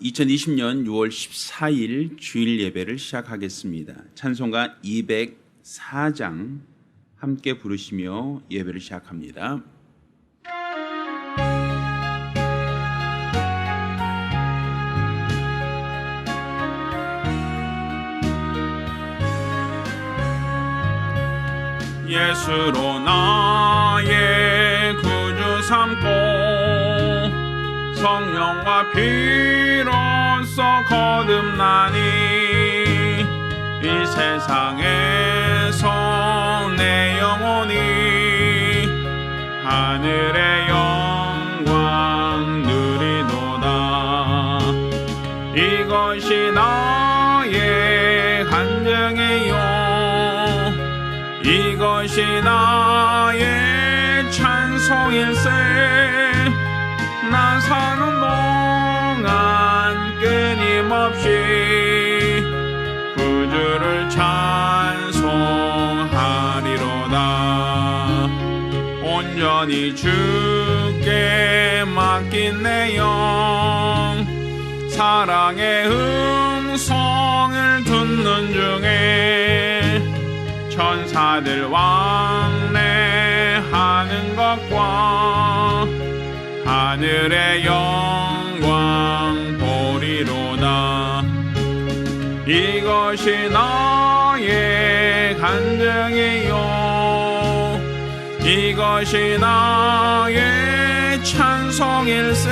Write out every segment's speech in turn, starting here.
2020년 6월 14일 주일 예배를 시작하겠습니다. 찬송가 204장 함께 부르시며 예배를 시작합니다. 예수로 나의 구주 삼고 성령과 피로써 거듭나니 이 세상에서 내 영혼이 하늘의 영광 누리도다. 이것이 나의 간증이요 이것이 나의 찬송일세. 나 사는 동안 끊임없이 구주를 찬송하리로다. 온전히 주께 맡긴 내 영 사랑의 음성을 듣는 중에 천사들 왕래하는 것과 하늘의 영광 보리로다. 이것이 나의 간증이요 이것이 나의 찬송일세.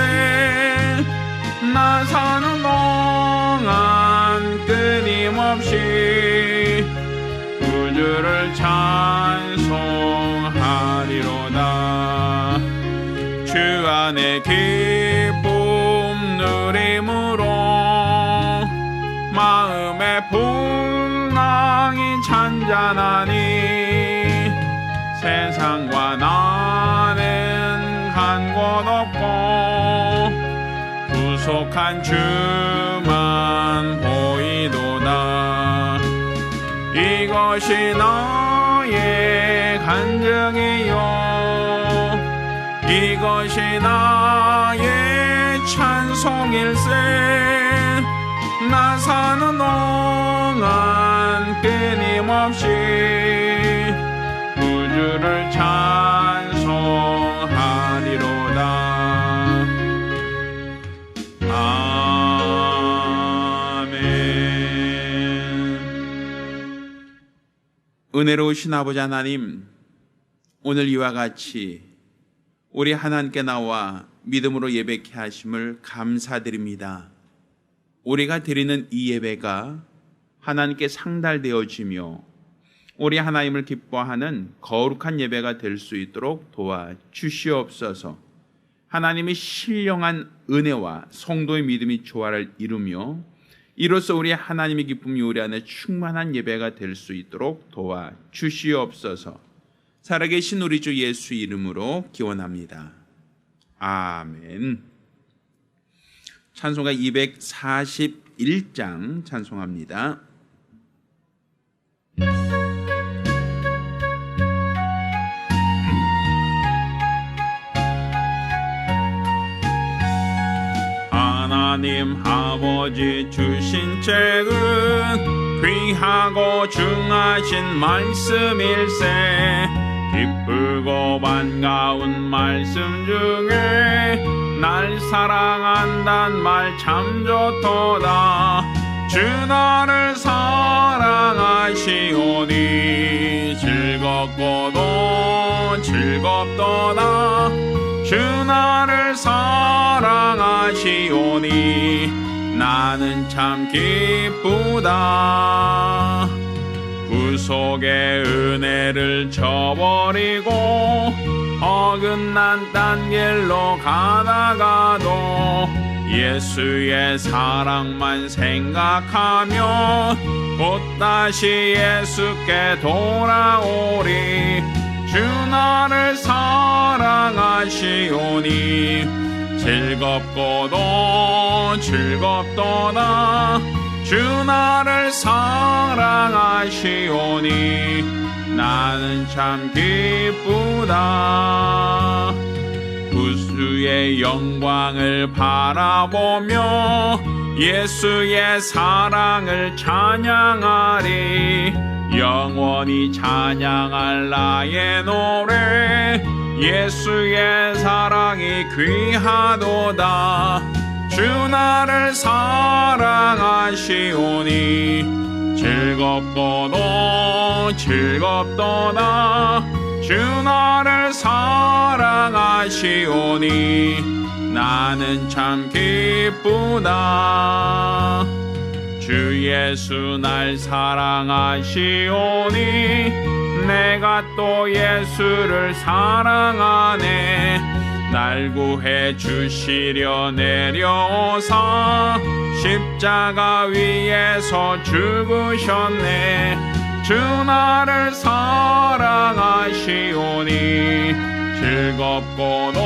나 사는 동안 끊임없이 구주를 찬송하리로다. 주 안에 기쁨 누림으로 마음의 풍랑이 잔잔하니 세상과 나는 간 곳 없고 구속한 주만 보이도다. 이것이 나의 간증이요 이것이 나의 찬송일세. 나 사는 동안 끊임없이 구주를 찬송하리로다. 은혜로우신 아버지 하나님, 오늘 이와 같이 우리 하나님께 나와 믿음으로 예배케 하심을 감사드립니다. 우리가 드리는 이 예배가 하나님께 상달되어지며 우리 하나님을 기뻐하는 거룩한 예배가 될 수 있도록 도와주시옵소서. 하나님의 신령한 은혜와 성도의 믿음이 조화를 이루며 이로써 우리 하나님의 기쁨이 우리 안에 충만한 예배가 될 수 있도록 도와주시옵소서. 살아계신 우리 주 예수 이름으로 기원합니다. 아멘. 찬송가 241장 찬송합니다. 하나님 아버지 주신 책은 귀하고 중하신 말씀일세. 기쁘고 반가운 말씀 중에 날 사랑한단 말 참 좋도다. 주 나를 사랑하시오니 즐겁고도 즐겁도다. 주 나를 사랑하시오니 나는 참 기쁘다. 구속의 은혜를 저버리고 어긋난 딴 길로 가다가도 예수의 사랑만 생각하면 곧 다시 예수께 돌아오리. 주 나를 사랑하시오니 즐겁고도 즐겁도다. 주 나를 사랑하시오니 나는 참 기쁘다. 구주의 영광을 바라보며 예수의 사랑을 찬양하리. 영원히 찬양할 나의 노래. 예수의 사랑이 귀하도다. 주 나를 사랑하시오니 즐겁고도 즐겁도다. 주 나를 사랑하시오니 나는 참 기쁘다. 주 예수 날 사랑하시오니 내가 또 예수를 사랑하네. 날 구해 주시려 내려오사 십자가 위에서 죽으셨네. 주 나를 사랑하시오니 즐겁고도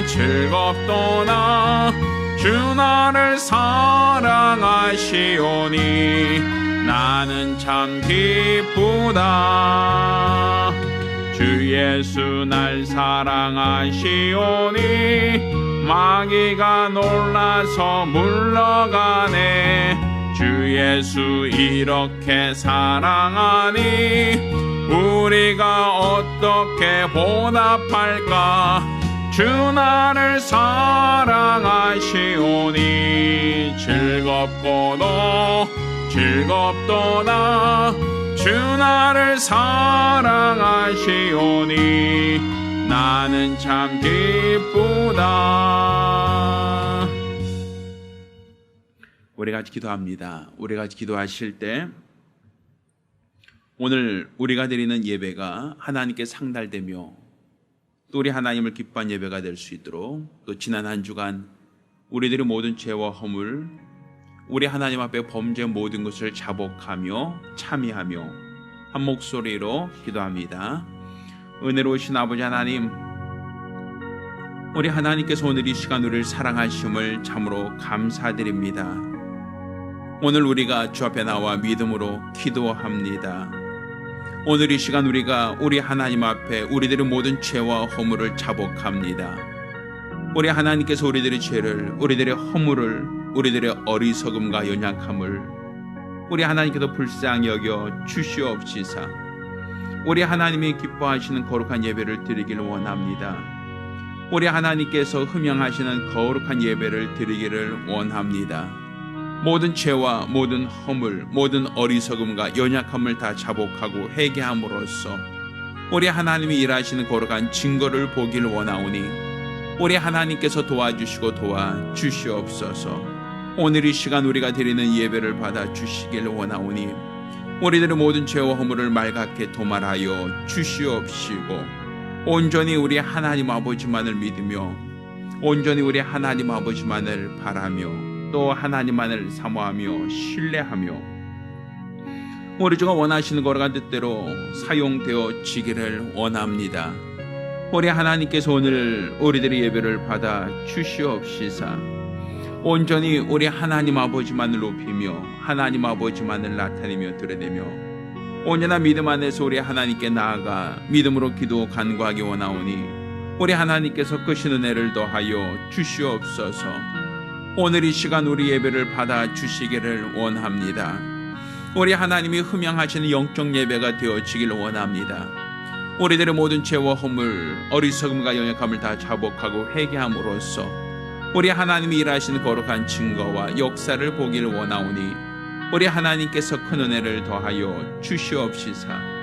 즐겁도다. 주 나를 사랑하시오니 나는 참 기쁘다. 주 예수 날 사랑하시오니 마귀가 놀라서 물러가네. 주 예수 이렇게 사랑하니 우리가 어떻게 보답할까. 주 나를 사랑하시오니 즐겁고도 즐겁도다. 주 나를 사랑하시오니 나는 참 기쁘다. 우리 같이 기도합니다. 우리 같이 기도하실 때 오늘 우리가 드리는 예배가 하나님께 상달되며 또 우리 하나님을 기뻐한 예배가 될 수 있도록, 또 지난 한 주간 우리들의 모든 죄와 허물, 우리 하나님 앞에 범죄한 모든 것을 자복하며 참여하며 한 목소리로 기도합니다. 은혜로우신 아버지 하나님, 우리 하나님께서 오늘 이 시간 우리를 사랑하심을 참으로 감사드립니다. 오늘 우리가 주 앞에 나와 믿음으로 기도합니다. 오늘 이 시간 우리가 우리 하나님 앞에 우리들의 모든 죄와 허물을 자복합니다. 우리 하나님께서 우리들의 죄를, 우리들의 허물을, 우리들의 어리석음과 연약함을 우리 하나님께서 불쌍히 여겨 주시옵시사 우리 하나님이 기뻐하시는 거룩한 예배를 드리기를 원합니다. 우리 하나님께서 흠양하시는 거룩한 예배를 드리기를 원합니다. 모든 죄와 모든 허물, 모든 어리석음과 연약함을 다 자복하고 회개함으로써 우리 하나님이 일하시는 거룩한 증거를 보기를 원하오니 우리 하나님께서 도와주시고 도와주시옵소서. 오늘 이 시간 우리가 드리는 예배를 받아 주시기를 원하오니 우리들의 모든 죄와 허물을 말갛게 도말하여 주시옵시고 온전히 우리 하나님 아버지만을 믿으며 온전히 우리 하나님 아버지만을 바라며 또 하나님만을 사모하며 신뢰하며 우리 주가 원하시는 거룩한 뜻대로 사용되어 지기를 원합니다. 우리 하나님께서 오늘 우리들의 예배를 받아 주시옵시사 온전히 우리 하나님 아버지만을 높이며 하나님 아버지만을 나타내며 드러내며 온전한 믿음 안에서 우리 하나님께 나아가 믿음으로 기도 간구하기 원하오니 우리 하나님께서 크신 은혜를 더하여 주시옵소서. 오늘 이 시간 우리 예배를 받아 주시기를 원합니다. 우리 하나님이 흠양하시는 영적 예배가 되어지기를 원합니다. 우리들의 모든 죄와 허물, 어리석음과 연약함을 다 자복하고 회개함으로써 우리 하나님이 일하시는 거룩한 증거와 역사를 보기를 원하오니 우리 하나님께서 큰 은혜를 더하여 주시옵시사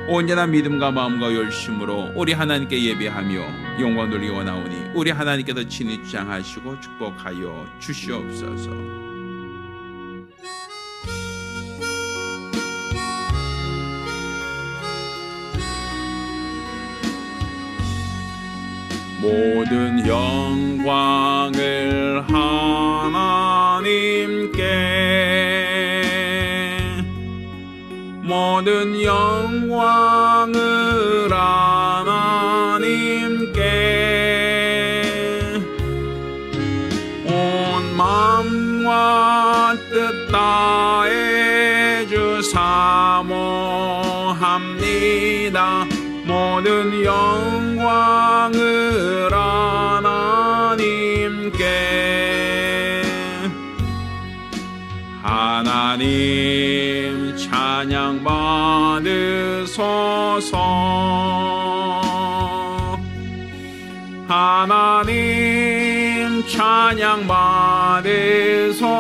온전한 믿음과 마음과 열심으로 우리 하나님께 예배하며 영광 돌리기 원하오니 우리 하나님께서 친히 주장하시고 축복하여 주시옵소서. 모든 영광을 하나님께 모든 영광을 하나님께 온 마음과 뜻 다해 주 사모합니다. 모든 영광을 하나님께 하나님 찬양 받으소서. 하나님 찬양 받으소서.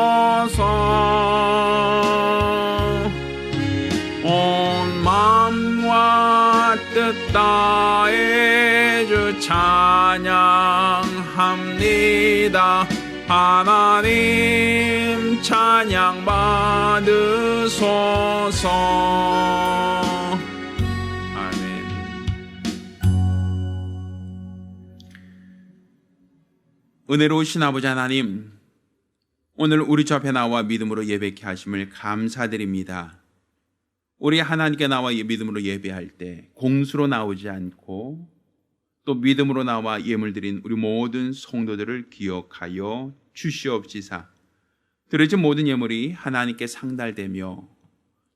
온 마음과 뜻 다해 주 찬양합니다. 하나님 찬양 받으소서. 아멘. 은혜로우신 아버지 하나님, 오늘 우리 주 앞에 나와 믿음으로 예배케 하심을 감사드립니다. 우리 하나님께 나와 믿음으로 예배할 때 공수로 나오지 않고 또 믿음으로 나와 예물 드린 우리 모든 성도들을 기억하여 주시옵시사. 드려진 모든 예물이 하나님께 상달되며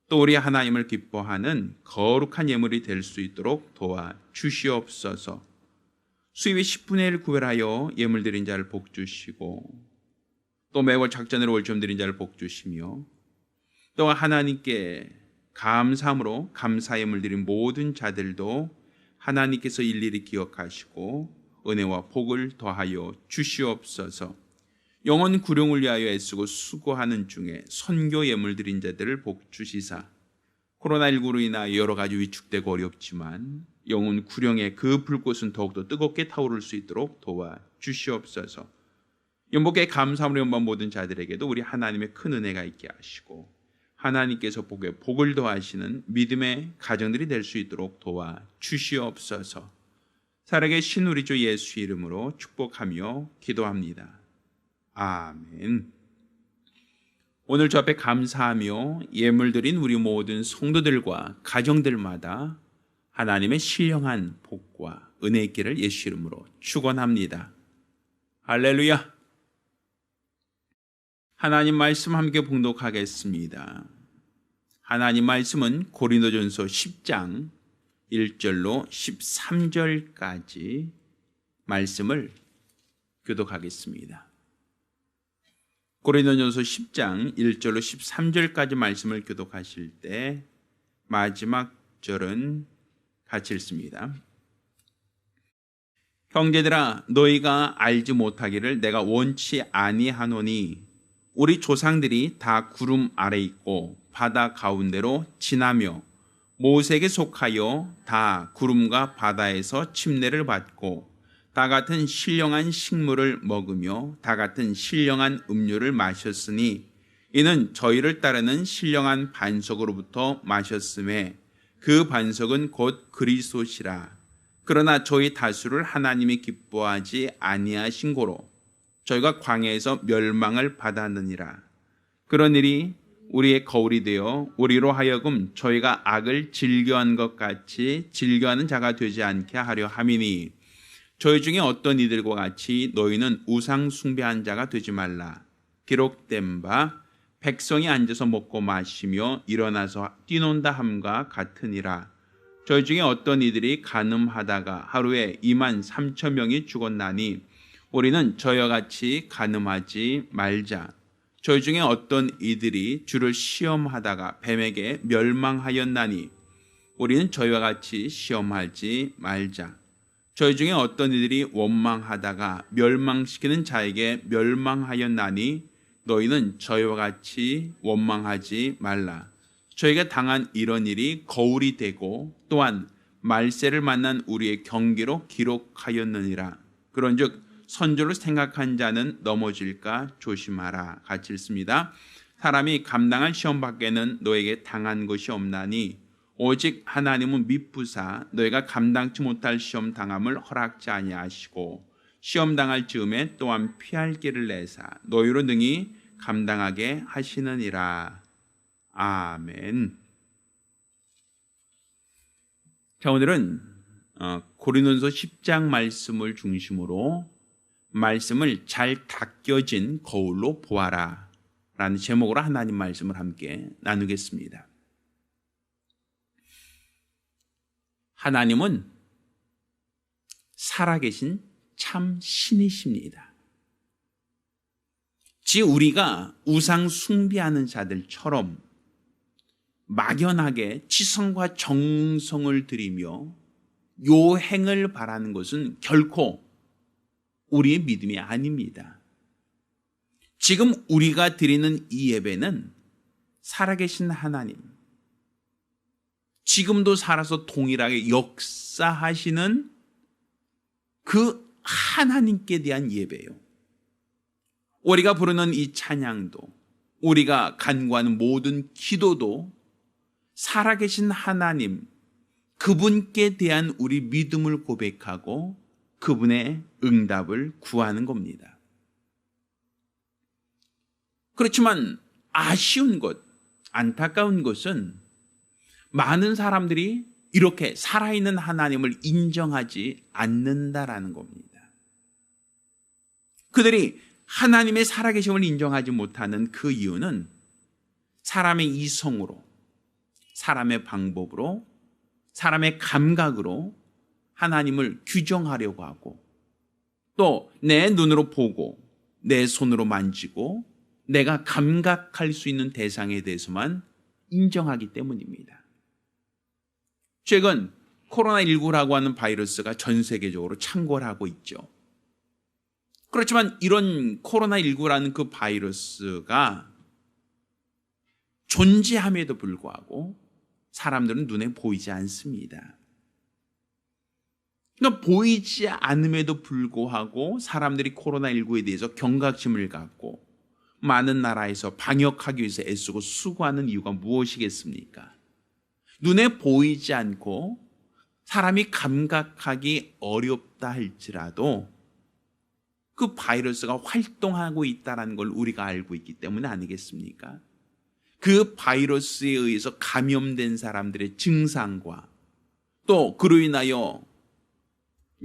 또 우리 하나님을 기뻐하는 거룩한 예물이 될 수 있도록 도와 주시옵소서. 수입의 10분의 1 구별하여 예물 드린 자를 복 주시고 또 매월 작전으로 월점 드린 자를 복 주시며 또 하나님께 감사함으로 감사 예물 드린 모든 자들도 하나님께서 일일이 기억하시고 은혜와 복을 더하여 주시옵소서. 영혼 구령을 위하여 애쓰고 수고하는 중에 선교 예물 드린 자들을 복 주시사 코로나19로 인하여 여러 가지 위축되고 어렵지만 영혼 구령의 그 불꽃은 더욱더 뜨겁게 타오를 수 있도록 도와 주시옵소서. 연복의 감사함으로 연방 모든 자들에게도 우리 하나님의 큰 은혜가 있게 하시고 하나님께서 복을 더하시는 믿음의 가정들이 될 수 있도록 도와 주시옵소서. 살아계신 우리 주 예수 이름으로 축복하며 기도합니다. 아멘. 오늘 주 앞에 감사하며 예물 드린 우리 모든 성도들과 가정들마다 하나님의 신령한 복과 은혜 있기를 예수 이름으로 축원합니다. 할렐루야. 하나님 말씀 함께 봉독하겠습니다. 하나님 말씀은 고린도전서 10장 1절로 13절까지 말씀을 교독하겠습니다. 고린도전서 10장 1절로 13절까지 말씀을 교독하실 때 마지막 절은 같이 읽습니다. 형제들아, 너희가 알지 못하기를 내가 원치 아니하노니 우리 조상들이 다 구름 아래 있고 바다 가운데로 지나며 모세에게 속하여 다 구름과 바다에서 침례를 받고 다 같은 신령한 식물을 먹으며 다 같은 신령한 음료를 마셨으니 이는 저희를 따르는 신령한 반석으로부터 마셨음에 그 반석은 곧 그리스도시라. 그러나 저희 다수를 하나님이 기뻐하지 아니하신 고로 저희가 광야에서 멸망을 받았느니라. 그런 일이 우리의 거울이 되어 우리로 하여금 저희가 악을 즐겨한 것 같이 즐겨하는 자가 되지 않게 하려 함이니 저희 중에 어떤 이들과 같이 너희는 우상 숭배한 자가 되지 말라. 기록된 바 백성이 앉아서 먹고 마시며 일어나서 뛰논다 함과 같으니라. 저희 중에 어떤 이들이 간음하다가 하루에 23,000명이 죽었나니 우리는 저희와 같이 간음하지 말자. 저희 중에 어떤 이들이 주를 시험하다가 뱀에게 멸망하였나니 우리는 저희와 같이 시험하지 말자. 저희 중에 어떤 이들이 원망하다가 멸망시키는 자에게 멸망하였나니 너희는 저희와 같이 원망하지 말라. 저희가 당한 이런 일이 거울이 되고 또한 말세를 만난 우리의 경계로 기록하였느니라. 그런즉 선조를 생각한 자는 넘어질까 조심하라. 같이 읽습니다. 사람이 감당할 시험 밖에는 너에게 당한 것이 없나니 오직 하나님은 미쁘사 너희가 감당치 못할 시험 당함을 허락지 아니하시고 시험 당할 즈음에 또한 피할 길을 내사 너희로 능히 감당하게 하시느니라. 아멘. 자, 오늘은 고린도전서 10장 말씀을 중심으로 말씀을 잘 닦여진 거울로 보아라 라는 제목으로 하나님 말씀을 함께 나누겠습니다. 하나님은 살아계신 참 신이십니다. 우리가 우상 숭배하는 자들처럼 막연하게 지성과 정성을 들이며 요행을 바라는 것은 결코 우리의 믿음이 아닙니다. 지금 우리가 드리는 이 예배는 살아계신 하나님, 지금도 살아서 동일하게 역사하시는 그 하나님께 대한 예배예요. 우리가 부르는 이 찬양도, 우리가 간구하는 모든 기도도 살아계신 하나님, 그분께 대한 우리 믿음을 고백하고 그분의 응답을 구하는 겁니다. 그렇지만 아쉬운 것, 안타까운 것은 많은 사람들이 이렇게 살아있는 하나님을 인정하지 않는다라는 겁니다. 그들이 하나님의 살아계심을 인정하지 못하는 그 이유는 사람의 이성으로, 사람의 방법으로, 사람의 감각으로 하나님을 규정하려고 하고, 또 내 눈으로 보고 내 손으로 만지고 내가 감각할 수 있는 대상에 대해서만 인정하기 때문입니다. 최근 코로나19라고 하는 바이러스가 전 세계적으로 창궐 하고 있죠. 그렇지만 이런 코로나19라는 그 바이러스가 존재함에도 불구하고 사람들은 눈에 보이지 않습니다. 그러니까 보이지 않음에도 불구하고 사람들이 코로나19에 대해서 경각심을 갖고 많은 나라에서 방역하기 위해서 애쓰고 수고하는 이유가 무엇이겠습니까? 눈에 보이지 않고 사람이 감각하기 어렵다 할지라도 그 바이러스가 활동하고 있다는 걸 우리가 알고 있기 때문에 아니겠습니까? 그 바이러스에 의해서 감염된 사람들의 증상과 또 그로 인하여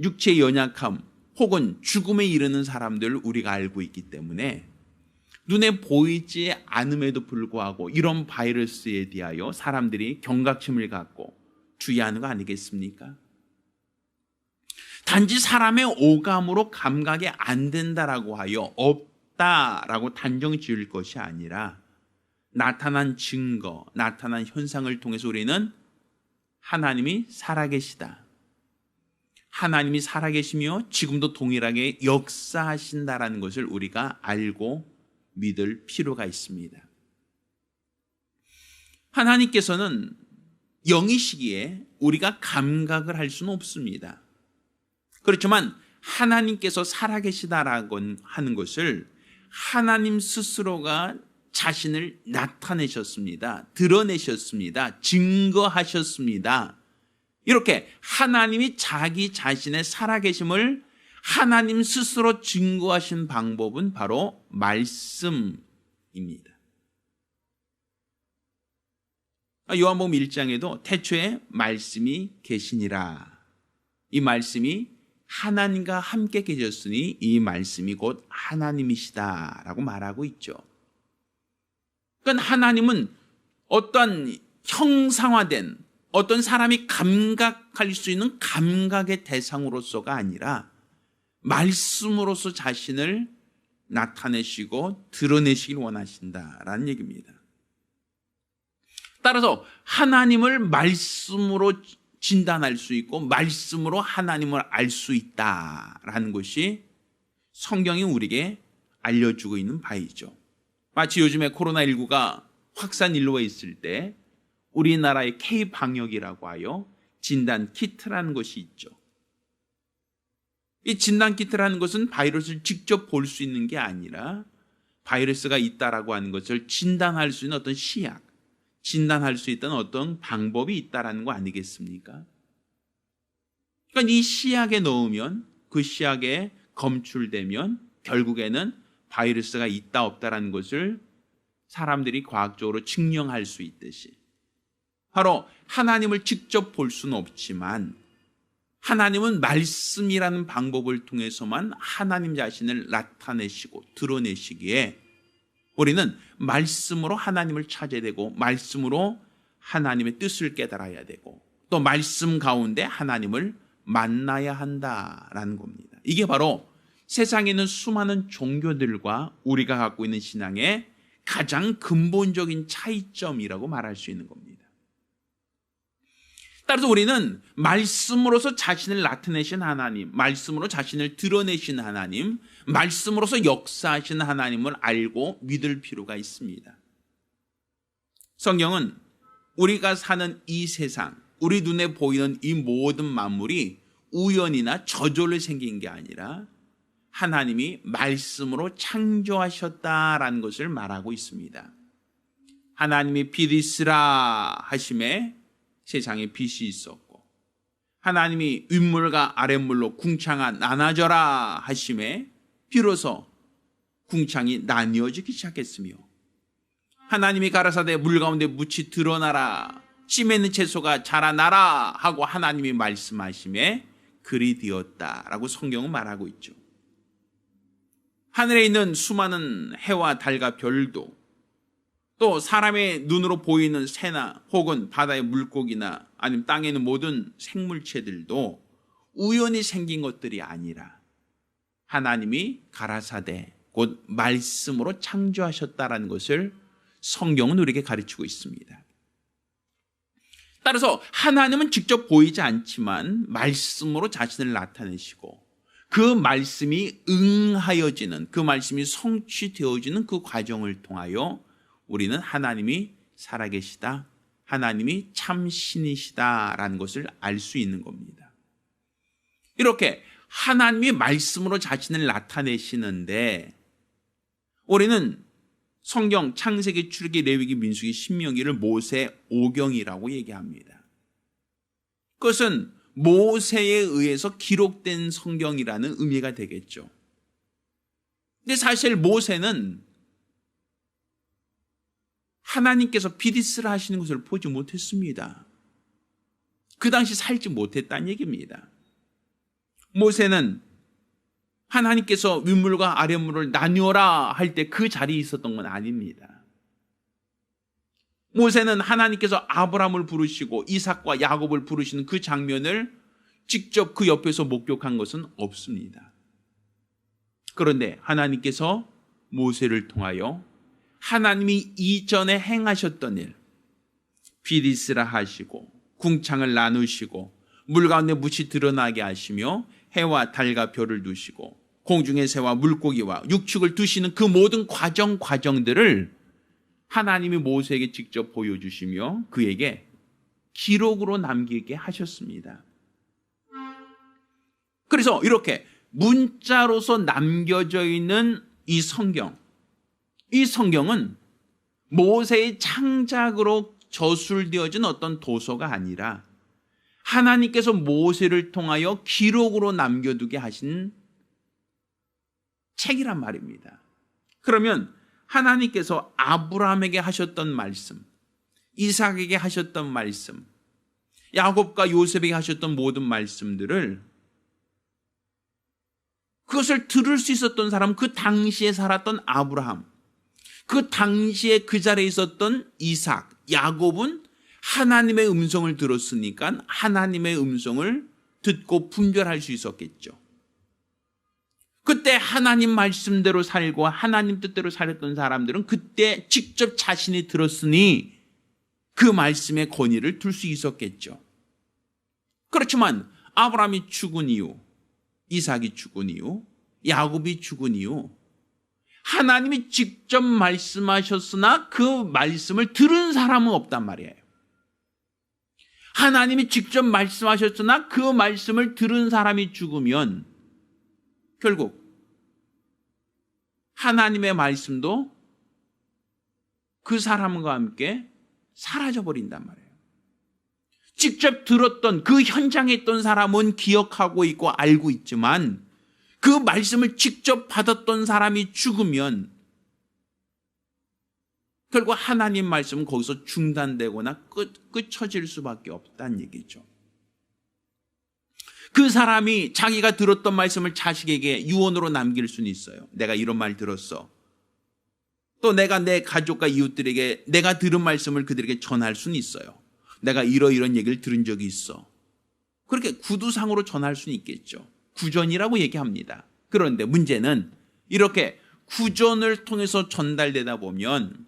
육체의 연약함 혹은 죽음에 이르는 사람들을 우리가 알고 있기 때문에 눈에 보이지 않음에도 불구하고 이런 바이러스에 대하여 사람들이 경각심을 갖고 주의하는 거 아니겠습니까? 단지 사람의 오감으로 감각이 안 된다라고 하여 없다라고 단정 지을 것이 아니라 나타난 증거, 나타난 현상을 통해서 우리는 하나님이 살아계시다, 하나님이 살아계시며 지금도 동일하게 역사하신다라는 것을 우리가 알고 믿을 필요가 있습니다. 하나님께서는 영이시기에 우리가 감각을 할 수는 없습니다. 그렇지만 하나님께서 살아계시다라고 하는 것을 하나님 스스로가 자신을 나타내셨습니다. 드러내셨습니다. 증거하셨습니다. 이렇게 하나님이 자기 자신의 살아계심을 하나님 스스로 증거하신 방법은 바로 말씀입니다. 요한복음 1장에도 태초에 말씀이 계시니라. 이 말씀이 하나님과 함께 계셨으니 이 말씀이 곧 하나님이시다라고 말하고 있죠. 그러니까 하나님은 어떤 형상화된 어떤 사람이 감각할 수 있는 감각의 대상으로서가 아니라 말씀으로서 자신을 나타내시고 드러내시길 원하신다라는 얘기입니다. 따라서 하나님을 말씀으로 진단할 수 있고 말씀으로 하나님을 알 수 있다라는 것이 성경이 우리에게 알려주고 있는 바이죠. 마치 요즘에 코로나19가 확산 일로에 있을 때 우리나라의 K-방역이라고 하여 진단 키트라는 것이 있죠. 이 진단 키트라는 것은 바이러스를 직접 볼 수 있는 게 아니라 바이러스가 있다라고 하는 것을 진단할 수 있는 어떤 시약, 진단할 수 있던 어떤 방법이 있다라는 거 아니겠습니까? 그러니까 이 시약에 넣으면 그 시약에 검출되면 결국에는 바이러스가 있다 없다라는 것을 사람들이 과학적으로 증명할 수 있듯이 바로 하나님을 직접 볼 수는 없지만 하나님은 말씀이라는 방법을 통해서만 하나님 자신을 나타내시고 드러내시기에 우리는 말씀으로 하나님을 찾아야 되고 말씀으로 하나님의 뜻을 깨달아야 되고 또 말씀 가운데 하나님을 만나야 한다라는 겁니다. 이게 바로 세상에 있는 수많은 종교들과 우리가 갖고 있는 신앙의 가장 근본적인 차이점이라고 말할 수 있는 겁니다. 따라서 우리는 말씀으로서 자신을 나타내신 하나님, 말씀으로 자신을 드러내신 하나님, 말씀으로서 역사하신 하나님을 알고 믿을 필요가 있습니다. 성경은 우리가 사는 이 세상, 우리 눈에 보이는 이 모든 만물이 우연이나 저절로 생긴 게 아니라 하나님이 말씀으로 창조하셨다라는 것을 말하고 있습니다. 하나님이 빛이 있으라 하심에 세상에 빛이 있었고, 하나님이 윗물과 아랫물로 궁창아 나눠져라 하심에 비로소 궁창이 나뉘어지기 시작했으며, 하나님이 가라사대 물 가운데 묻이 드러나라, 씨 맺는 채소가 자라나라 하고 하나님이 말씀하심에 그리 되었다라고 성경은 말하고 있죠. 하늘에 있는 수많은 해와 달과 별도, 또 사람의 눈으로 보이는 새나 혹은 바다의 물고기나 아니면 땅에 있는 모든 생물체들도 우연히 생긴 것들이 아니라 하나님이 가라사대 곧 말씀으로 창조하셨다라는 것을 성경은 우리에게 가르치고 있습니다. 따라서 하나님은 직접 보이지 않지만 말씀으로 자신을 나타내시고, 그 말씀이 응하여지는, 그 말씀이 성취되어지는 그 과정을 통하여 우리는 하나님이 살아계시다, 하나님이 참신이시다라는 것을 알 수 있는 겁니다. 이렇게 하나님이 말씀으로 자신을 나타내시는데, 우리는 성경 창세기, 출애굽기, 레위기, 민수기, 신명기를 모세 오경이라고 얘기합니다. 그것은 모세에 의해서 기록된 성경이라는 의미가 되겠죠. 근데 사실 모세는 하나님께서 빛이 있으라 하시는 것을 보지 못했습니다. 그 당시 살지 못했다는 얘기입니다. 모세는 하나님께서 윗물과 아랫물을 나누어라 할 때 그 자리에 있었던 건 아닙니다. 모세는 하나님께서 아브라함을 부르시고 이삭과 야곱을 부르시는 그 장면을 직접 그 옆에서 목격한 것은 없습니다. 그런데 하나님께서 모세를 통하여 하나님이 이전에 행하셨던 일, 빛이 있으라 하시고 궁창을 나누시고 물 가운데 묻이 드러나게 하시며 해와 달과 별을 두시고 공중의 새와 물고기와 육축을 두시는 그 모든 과정들을 하나님이 모세에게 직접 보여주시며 그에게 기록으로 남기게 하셨습니다. 그래서 이렇게 문자로서 남겨져 있는 이 성경, 이 성경은 모세의 창작으로 저술되어진 어떤 도서가 아니라 하나님께서 모세를 통하여 기록으로 남겨두게 하신 책이란 말입니다. 그러면 하나님께서 아브라함에게 하셨던 말씀, 이삭에게 하셨던 말씀, 야곱과 요셉에게 하셨던 모든 말씀들을, 그것을 들을 수 있었던 사람, 그 당시에 살았던 아브라함, 그 당시에 그 자리에 있었던 이삭, 야곱은 하나님의 음성을 들었으니까 하나님의 음성을 듣고 분별할 수 있었겠죠. 그때 하나님 말씀대로 살고 하나님 뜻대로 살았던 사람들은 그때 직접 자신이 들었으니 그 말씀의 권위를 둘 수 있었겠죠. 그렇지만 아브라함이 죽은 이후, 이삭이 죽은 이후, 야곱이 죽은 이후 하나님이 직접 말씀하셨으나 그 말씀을 들은 사람은 없단 말이에요. 하나님이 직접 말씀하셨으나 그 말씀을 들은 사람이 죽으면 결국 하나님의 말씀도 그 사람과 함께 사라져버린단 말이에요. 직접 들었던 그 현장에 있던 사람은 기억하고 있고 알고 있지만 그 말씀을 직접 받았던 사람이 죽으면 결국 하나님 말씀은 거기서 중단되거나 끝쳐질 수밖에 없다는 얘기죠. 그 사람이 자기가 들었던 말씀을 자식에게 유언으로 남길 수는 있어요. 내가 이런 말 들었어. 또 내가 내 가족과 이웃들에게 내가 들은 말씀을 그들에게 전할 수는 있어요. 내가 이런 얘기를 들은 적이 있어. 그렇게 구두상으로 전할 수는 있겠죠. 구전이라고 얘기합니다. 그런데 문제는 이렇게 구전을 통해서 전달되다 보면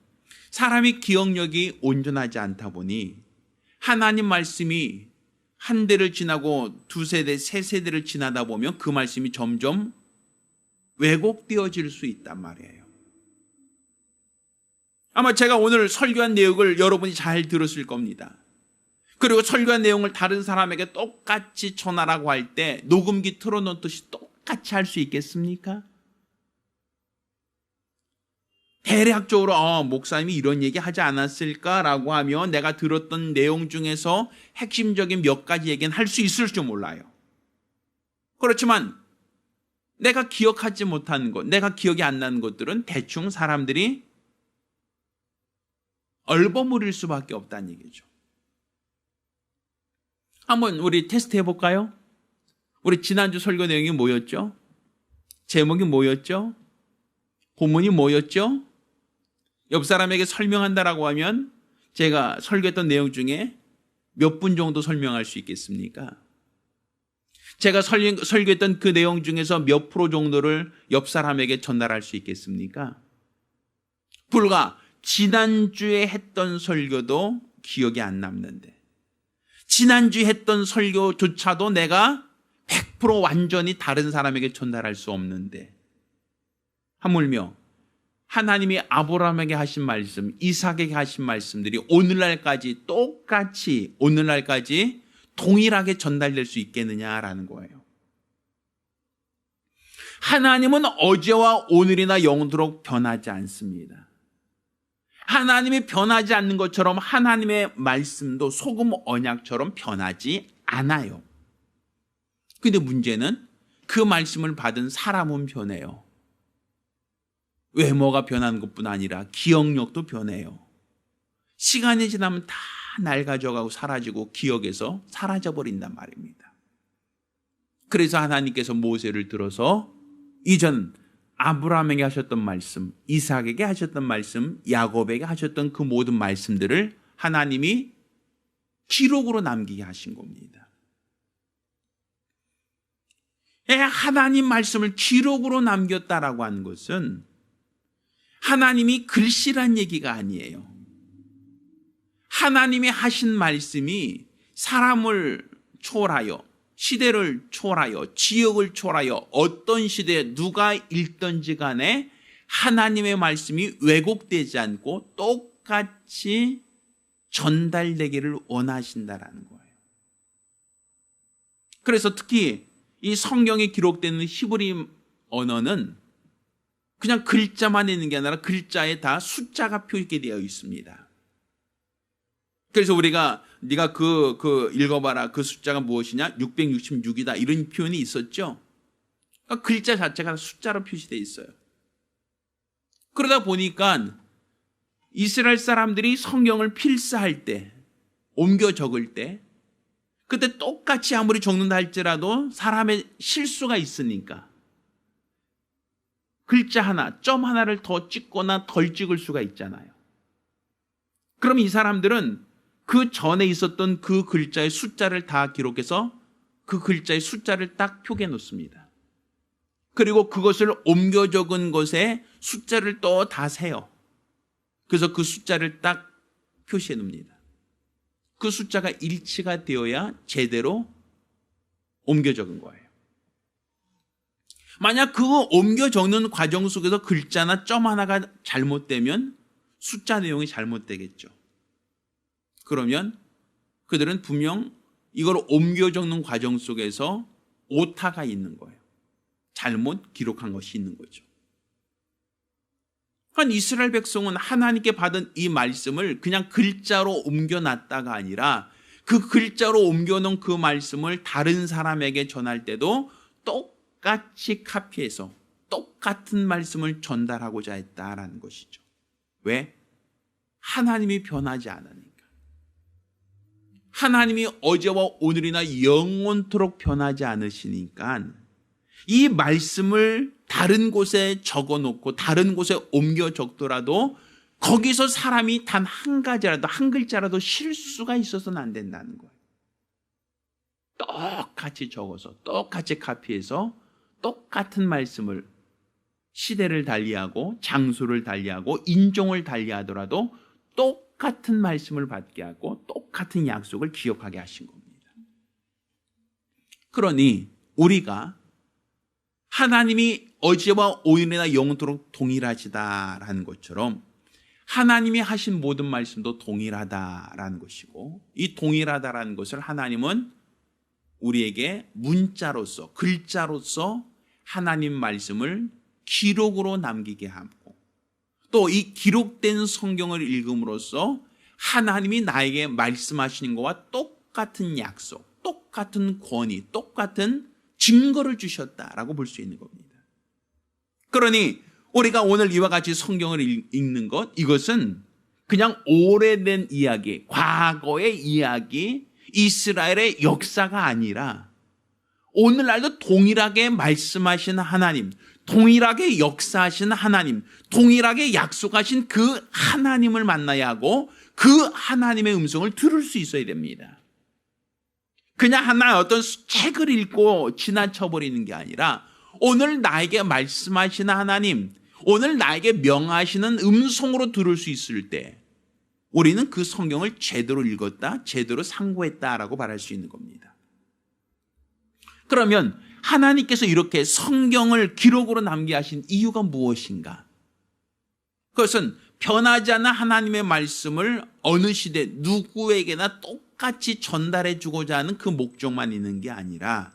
사람이 기억력이 온전하지 않다 보니 하나님 말씀이 한 대를 지나고 두 세대, 세 세대를 지나다 보면 그 말씀이 점점 왜곡되어질 수 있단 말이에요. 아마 제가 오늘 설교한 내용을 여러분이 잘 들었을 겁니다. 그리고 설교한 내용을 다른 사람에게 똑같이 전하라고 할 때 녹음기 틀어놓듯이 똑같이 할 수 있겠습니까? 대략적으로 목사님이 이런 얘기 하지 않았을까라고 하면 내가 들었던 내용 중에서 핵심적인 몇 가지 얘기는 할 수 있을 줄 몰라요. 그렇지만 내가 기억하지 못하는 것, 내가 기억이 안 나는 것들은 대충 사람들이 얼버무릴 수밖에 없다는 얘기죠. 한번 우리 테스트 해볼까요? 우리 지난주 설교 내용이 뭐였죠? 제목이 뭐였죠? 본문이 뭐였죠? 옆 사람에게 설명한다라고 하면 제가 설교했던 내용 중에 몇 분 정도 설명할 수 있겠습니까? 제가 설교했던 그 내용 중에서 몇 프로 정도를 옆 사람에게 전달할 수 있겠습니까? 불과 지난주에 했던 설교도 기억이 안 남는데, 지난주에 했던 설교조차도 내가 100% 완전히 다른 사람에게 전달할 수 없는데, 하물며 하나님이 아브라함에게 하신 말씀, 이삭에게 하신 말씀들이 오늘날까지 똑같이, 오늘날까지 동일하게 전달될 수 있겠느냐라는 거예요. 하나님은 어제와 오늘이나 영원토록 변하지 않습니다. 하나님이 변하지 않는 것처럼 하나님의 말씀도 소금 언약처럼 변하지 않아요. 근데 문제는 그 말씀을 받은 사람은 변해요. 외모가 변하는 것뿐 아니라 기억력도 변해요. 시간이 지나면 다 낡아져가고 사라지고 기억에서 사라져버린단 말입니다. 그래서 하나님께서 모세를 들어서 이전 아브라함에게 하셨던 말씀, 이삭에게 하셨던 말씀, 야곱에게 하셨던 그 모든 말씀들을 하나님이 기록으로 남기게 하신 겁니다. 하나님 말씀을 기록으로 남겼다라고 하는 것은 하나님이 글씨란 얘기가 아니에요. 하나님이 하신 말씀이 사람을 초월하여, 시대를 초월하여, 지역을 초월하여 어떤 시대에 누가 읽든지 간에 하나님의 말씀이 왜곡되지 않고 똑같이 전달되기를 원하신다라는 거예요. 그래서 특히 이 성경에 기록되는 히브리 언어는 그냥 글자만 있는 게 아니라 글자에 다 숫자가 표기되어 있습니다. 그래서 우리가 네가 그 읽어봐라, 그 숫자가 무엇이냐? 666이다 이런 표현이 있었죠. 그러니까 글자 자체가 숫자로 표시되어 있어요. 그러다 보니까 이스라엘 사람들이 성경을 필사할 때, 옮겨 적을 때 그때 똑같이 아무리 적는다 할지라도 사람의 실수가 있으니까 글자 하나, 점 하나를 더 찍거나 덜 찍을 수가 있잖아요. 그럼 이 사람들은 그 전에 있었던 그 글자의 숫자를 다 기록해서 그 글자의 숫자를 딱 표기해 놓습니다. 그리고 그것을 옮겨 적은 것에 숫자를 또 다 세요. 그래서 그 숫자를 딱 표시해 놉니다. 그 숫자가 일치가 되어야 제대로 옮겨 적은 거예요. 만약 그 옮겨 적는 과정 속에서 글자나 점 하나가 잘못되면 숫자 내용이 잘못되겠죠. 그러면 그들은 분명 이걸 옮겨 적는 과정 속에서 오타가 있는 거예요. 잘못 기록한 것이 있는 거죠. 그러니까 이스라엘 백성은 하나님께 받은 이 말씀을 그냥 글자로 옮겨놨다가 아니라 그 글자로 옮겨놓은 그 말씀을 다른 사람에게 전할 때도 똑같이 카피해서 똑같은 말씀을 전달하고자 했다라는 것이죠. 왜? 하나님이 변하지 않으니까. 하나님이 어제와 오늘이나 영원토록 변하지 않으시니까 이 말씀을 다른 곳에 적어놓고 다른 곳에 옮겨 적더라도 거기서 사람이 단 한 가지라도, 한 글자라도 실수가 있어서는 안 된다는 거예요. 똑같이 적어서 똑같이 카피해서 똑같은 말씀을 시대를 달리하고 장소를 달리하고 인종을 달리하더라도 똑같은 말씀을 받게 하고 똑같은 약속을 기억하게 하신 겁니다. 그러니 우리가 하나님이 어제와 오늘이나 영원토록 동일하시다라는 것처럼 하나님이 하신 모든 말씀도 동일하다라는 것이고, 이 동일하다라는 것을 하나님은 우리에게 문자로서, 글자로서 하나님 말씀을 기록으로 남기게 하고, 또 이 기록된 성경을 읽음으로써 하나님이 나에게 말씀하시는 것과 똑같은 약속, 똑같은 권위, 똑같은 증거를 주셨다라고 볼 수 있는 겁니다. 그러니 우리가 오늘 이와 같이 성경을 읽는 것, 이것은 그냥 오래된 이야기, 과거의 이야기, 이스라엘의 역사가 아니라 오늘날도 동일하게 말씀하신 하나님, 동일하게 역사하신 하나님, 동일하게 약속하신 그 하나님을 만나야 하고 그 하나님의 음성을 들을 수 있어야 됩니다. 그냥 하나의 어떤 책을 읽고 지나쳐버리는 게 아니라 오늘 나에게 말씀하시는 하나님, 오늘 나에게 명하시는 음성으로 들을 수 있을 때 우리는 그 성경을 제대로 읽었다, 제대로 상고했다라고 말할 수 있는 겁니다. 그러면 하나님께서 이렇게 성경을 기록으로 남게 하신 이유가 무엇인가? 그것은 변하지 않는 하나님의 말씀을 어느 시대 누구에게나 똑같이 전달해 주고자 하는 그 목적만 있는 게 아니라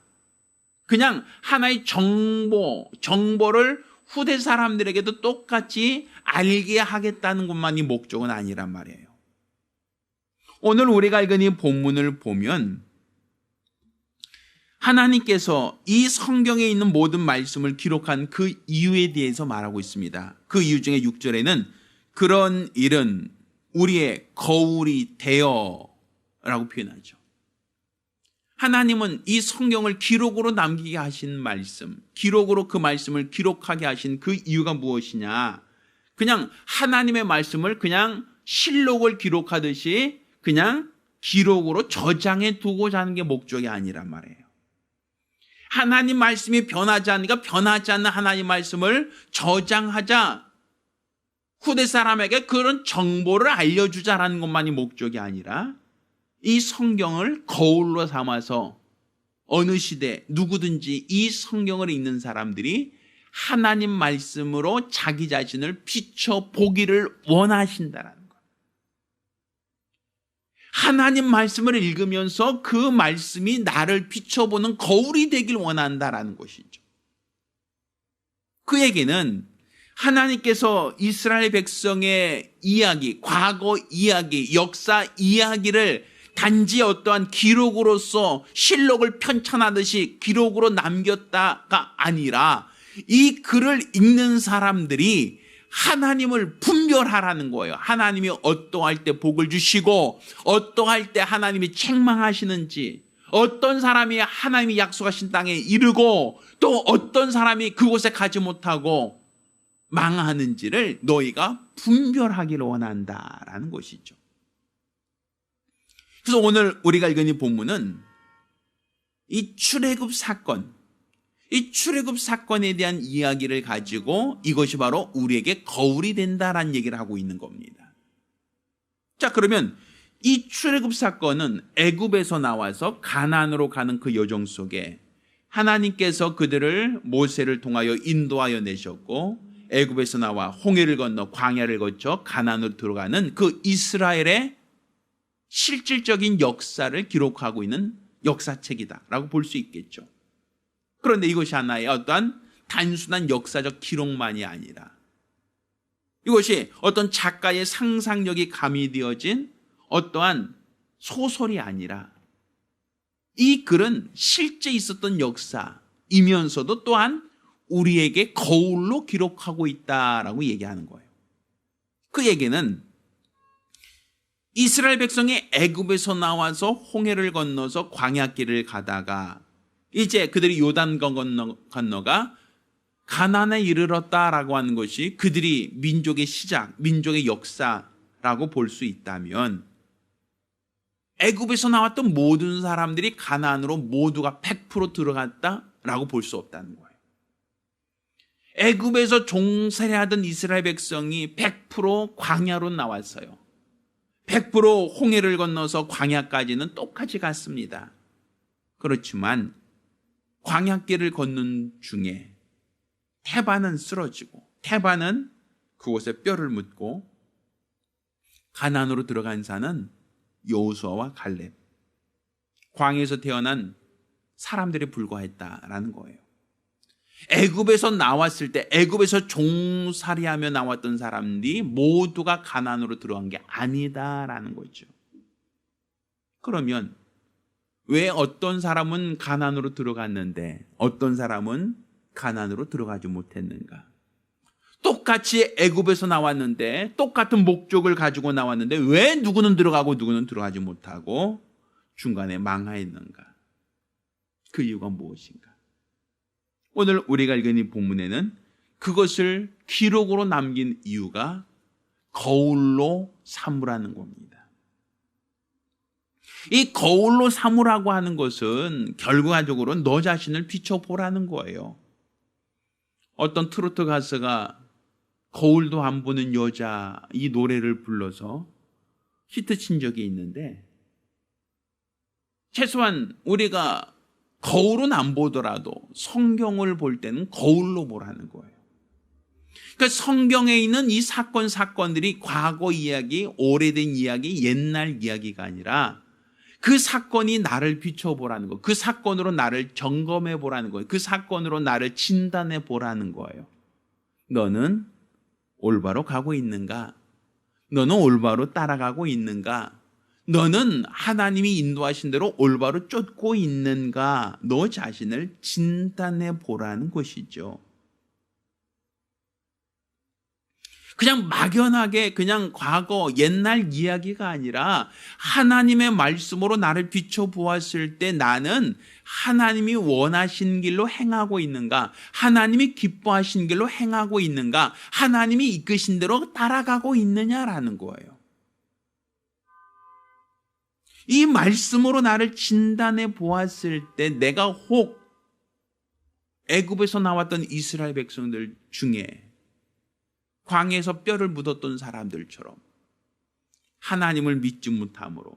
그냥 하나의 정보를 후대 사람들에게도 똑같이 알게 하겠다는 것만이 목적은 아니란 말이에요. 오늘 우리가 읽은 이 본문을 보면 하나님께서 이 성경에 있는 모든 말씀을 기록한 그 이유에 대해서 말하고 있습니다. 그 이유 중에 6절에는 그런 일은 우리의 거울이 되어 라고 표현하죠. 하나님은 이 성경을 기록으로 남기게 하신 말씀, 기록으로 그 말씀을 기록하게 하신 그 이유가 무엇이냐? 그냥 하나님의 말씀을 그냥 실록을 기록하듯이 그냥 기록으로 저장해 두고자 하는 게 목적이 아니란 말이에요. 하나님 말씀이 변하지 않으니까 변하지 않는 하나님 말씀을 저장하자, 후대 사람에게 그런 정보를 알려주자라는 것만이 목적이 아니라 이 성경을 거울로 삼아서 어느 시대 누구든지 이 성경을 읽는 사람들이 하나님 말씀으로 자기 자신을 비춰보기를 원하신다라는 것. 하나님 말씀을 읽으면서 그 말씀이 나를 비춰보는 거울이 되길 원한다라는 것이죠. 그 얘기는 하나님께서 이스라엘 백성의 이야기, 과거 이야기, 역사 이야기를 단지 어떠한 기록으로서 실록을 편찬하듯이 기록으로 남겼다가 아니라 이 글을 읽는 사람들이 하나님을 분별하라는 거예요. 하나님이 어떠할 때 복을 주시고 어떠할 때 하나님이 책망하시는지, 어떤 사람이 하나님이 약속하신 땅에 이르고 또 어떤 사람이 그곳에 가지 못하고 망하는지를 너희가 분별하기를 원한다라는 것이죠. 그래서 오늘 우리가 읽은 이 본문은 이 출애굽 사건, 이 출애굽 사건에 대한 이야기를 가지고 이것이 바로 우리에게 거울이 된다라는 얘기를 하고 있는 겁니다. 자, 그러면 이 출애굽 사건은 애굽에서 나와서 가나안으로 가는 그 여정 속에 하나님께서 그들을 모세를 통하여 인도하여 내셨고 애굽에서 나와 홍해를 건너 광야를 거쳐 가나안으로 들어가는 그 이스라엘의 실질적인 역사를 기록하고 있는 역사책이다라고 볼 수 있겠죠. 그런데 이것이 하나의 어떠한 단순한 역사적 기록만이 아니라 이것이 어떤 작가의 상상력이 가미되어진 어떠한 소설이 아니라 이 글은 실제 있었던 역사이면서도 또한 우리에게 거울로 기록하고 있다라고 얘기하는 거예요. 그 얘기는 이스라엘 백성이 애굽에서 나와서 홍해를 건너서 광야길을 가다가 이제 그들이 요단 건너가 가나안에 이르렀다라고 하는 것이 그들이 민족의 시작, 민족의 역사라고 볼 수 있다면 애굽에서 나왔던 모든 사람들이 가나안으로 모두가 100% 들어갔다라고 볼 수 없다는 거예요. 애굽에서 종살이하던 이스라엘 백성이 100% 광야로 나왔어요. 100% 홍해를 건너서 광야까지는 똑같이 갔습니다. 그렇지만 광야길을 걷는 중에 태반은 쓰러지고 태반은 그곳에 뼈를 묻고 가나안으로 들어간 자는 여호수아와 갈렙, 광야에서 태어난 사람들이 불과했다라는 거예요. 애굽에서 나왔을 때 애굽에서 종살이하며 나왔던 사람들이 모두가 가나안으로 들어간 게 아니다라는 거죠. 그러면 왜 어떤 사람은 가나안으로 들어갔는데 어떤 사람은 가나안으로 들어가지 못했는가? 똑같이 애굽에서 나왔는데 똑같은 목적을 가지고 나왔는데 왜 누구는 들어가고 누구는 들어가지 못하고 중간에 망하였는가? 그 이유가 무엇인가? 오늘 우리가 읽은 이 본문에는 그것을 기록으로 남긴 이유가 거울로 삼으라는 겁니다. 이 거울로 삼으라고 하는 것은 결과적으로 너 자신을 비춰보라는 거예요. 어떤 트로트 가수가 거울도 안 보는 여자 이 노래를 불러서 히트친 적이 있는데, 최소한 우리가 거울은 안 보더라도 성경을 볼 때는 거울로 보라는 거예요. 그러니까 성경에 있는 이 사건들이 과거 이야기, 오래된 이야기, 옛날 이야기가 아니라 그 사건이 나를 비춰보라는 거예요. 그 사건으로 나를 점검해 보라는 거예요. 그 사건으로 나를 진단해 보라는 거예요. 너는 올바로 가고 있는가? 너는 올바로 따라가고 있는가? 너는 하나님이 인도하신 대로 올바로 쫓고 있는가? 너 자신을 진단해 보라는 것이죠. 그냥 막연하게 그냥 과거 옛날 이야기가 아니라 하나님의 말씀으로 나를 비춰보았을 때 나는 하나님이 원하신 길로 행하고 있는가? 하나님이 기뻐하신 길로 행하고 있는가? 하나님이 이끄신 대로 따라가고 있느냐라는 거예요. 이 말씀으로 나를 진단해 보았을 때 내가 혹 애굽에서 나왔던 이스라엘 백성들 중에 광야에서 뼈를 묻었던 사람들처럼 하나님을 믿지 못함으로,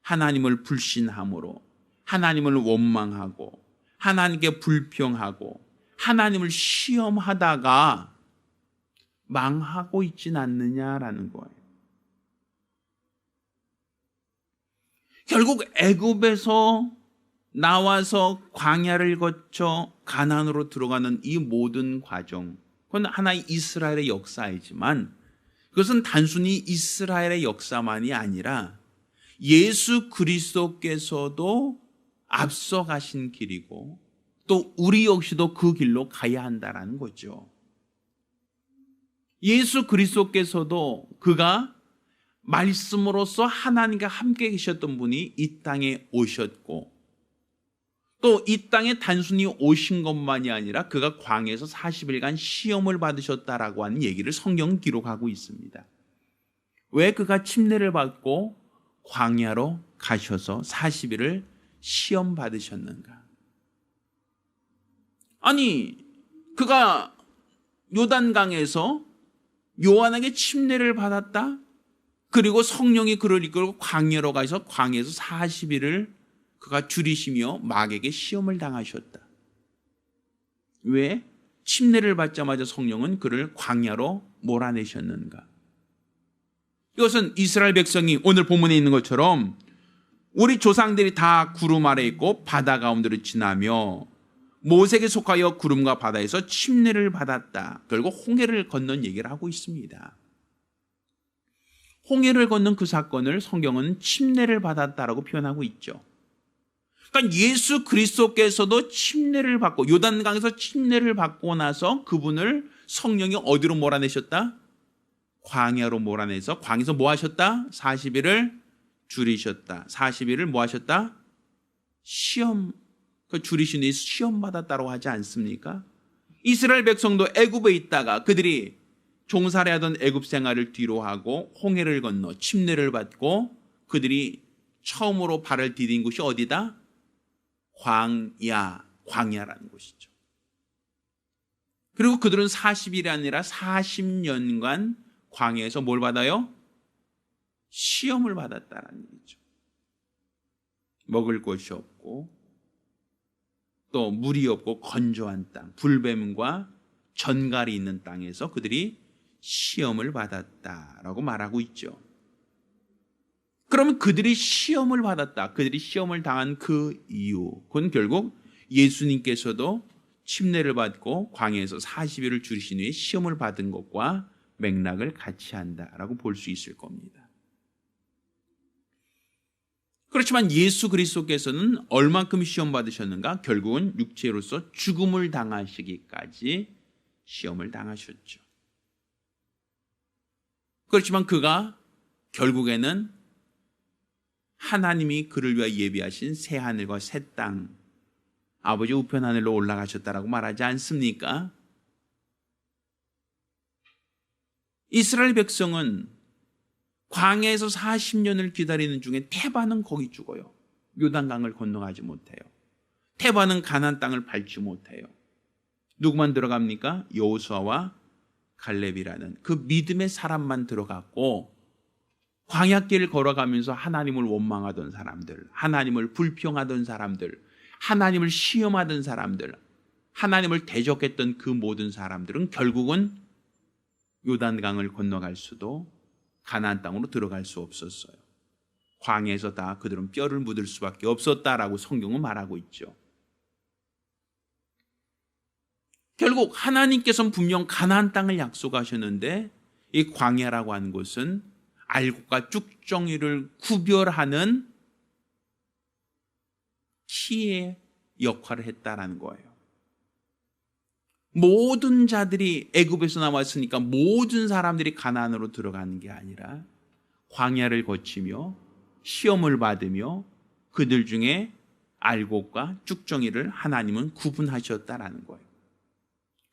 하나님을 불신함으로, 하나님을 원망하고, 하나님께 불평하고, 하나님을 시험하다가 망하고 있진 않느냐라는 거예요. 결국 애굽에서 나와서 광야를 거쳐 가나안으로 들어가는 이 모든 과정, 그건 하나의 이스라엘의 역사이지만 그것은 단순히 이스라엘의 역사만이 아니라 예수 그리스도께서도 앞서 가신 길이고 또 우리 역시도 그 길로 가야 한다는 거죠. 예수 그리스도께서도 그가 말씀으로서 하나님과 함께 계셨던 분이 이 땅에 오셨고 또 이 땅에 단순히 오신 것만이 아니라 그가 광야에서 40일간 시험을 받으셨다라고 하는 얘기를 성경은 기록하고 있습니다. 왜 그가 침례를 받고 광야로 가셔서 40일을 시험 받으셨는가? 아니, 그가 요단강에서 요한에게 침례를 받았다? 그리고 성령이 그를 이끌고 광야로 가서 광야에서 40일을 그가 줄이시며 마귀에게 시험을 당하셨다. 왜? 침례를 받자마자 성령은 그를 광야로 몰아내셨는가? 이것은 이스라엘 백성이 오늘 본문에 있는 것처럼 우리 조상들이 다 구름 아래 있고 바다 가운데로 지나며 모세에게 속하여 구름과 바다에서 침례를 받았다. 결국 홍해를 건넌 얘기를 하고 있습니다. 홍해를 건넌 그 사건을 성경은 침례를 받았다라고 표현하고 있죠. 그러니까 예수 그리스도께서도 침례를 받고 요단강에서 침례를 받고 나서 그분을 성령이 어디로 몰아내셨다? 광야로 몰아내서 광야에서 뭐 하셨다? 40일을 줄이셨다. 40일을 뭐 하셨다? 시험, 그 줄이신 이 시험 받았다고 하지 않습니까? 이스라엘 백성도 애굽에 있다가 그들이 종살이하던 애굽 생활을 뒤로하고 홍해를 건너 침례를 받고 그들이 처음으로 발을 디딘 곳이 어디다? 광야라는 곳이죠. 그리고 그들은 40일이 아니라 40년간 광야에서 뭘 받아요? 시험을 받았다는 얘기죠. 먹을 것이 없고 또 물이 없고 건조한 땅, 불뱀과 전갈이 있는 땅에서 그들이 시험을 받았다라고 말하고 있죠. 그러면 그들이 시험을 받았다, 그들이 시험을 당한 그 이유, 그건 결국 예수님께서도 침례를 받고 광야에서 40일을 줄이신 후에 시험을 받은 것과 맥락을 같이 한다라고 볼 수 있을 겁니다. 그렇지만 예수 그리스도께서는 얼만큼 시험 받으셨는가? 결국은 육체로서 죽음을 당하시기까지 시험을 당하셨죠. 그렇지만 그가 결국에는 하나님이 그를 위하여 예비하신 새 하늘과 새 땅, 아버지 우편 하늘로 올라가셨다라고 말하지 않습니까? 이스라엘 백성은 광야에서 40년을 기다리는 중에 태반은 거기 죽어요. 요단강을 건너가지 못해요. 태반은 가나안 땅을 밟지 못해요. 누구만 들어갑니까? 여호수아와 갈렙이라는 그 믿음의 사람만 들어갔고, 광야길을 걸어가면서 하나님을 원망하던 사람들, 하나님을 불평하던 사람들, 하나님을 시험하던 사람들, 하나님을 대적했던 그 모든 사람들은 결국은 요단강을 건너갈 수도 가나안 땅으로 들어갈 수 없었어요. 광야에서 다 그들은 뼈를 묻을 수밖에 없었다라고 성경은 말하고 있죠. 결국 하나님께서는 분명 가나안 땅을 약속하셨는데 이 광야라고 하는 곳은 알곡과 쭉정이를 구별하는 키의 역할을 했다라는 거예요. 모든 자들이 애굽에서 나왔으니까 모든 사람들이 가나안으로 들어가는 게 아니라 광야를 거치며 시험을 받으며 그들 중에 알곡과 쭉정이를 하나님은 구분하셨다라는 거예요.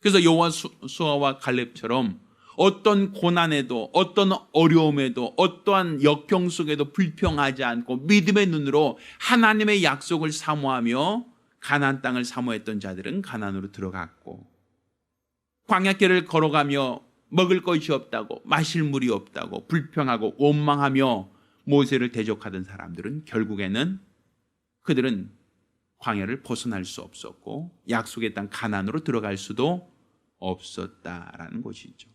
그래서 여호수아와 갈렙처럼 어떤 고난에도 어떤 어려움에도 어떠한 역경 속에도 불평하지 않고 믿음의 눈으로 하나님의 약속을 사모하며 가나안 땅을 사모했던 자들은 가나안으로 들어갔고, 광야길을 걸어가며 먹을 것이 없다고 마실 물이 없다고 불평하고 원망하며 모세를 대적하던 사람들은 결국에는 그들은 광야를 벗어날 수 없었고 약속의 땅 가나안으로 들어갈 수도 없었다라는 것이죠.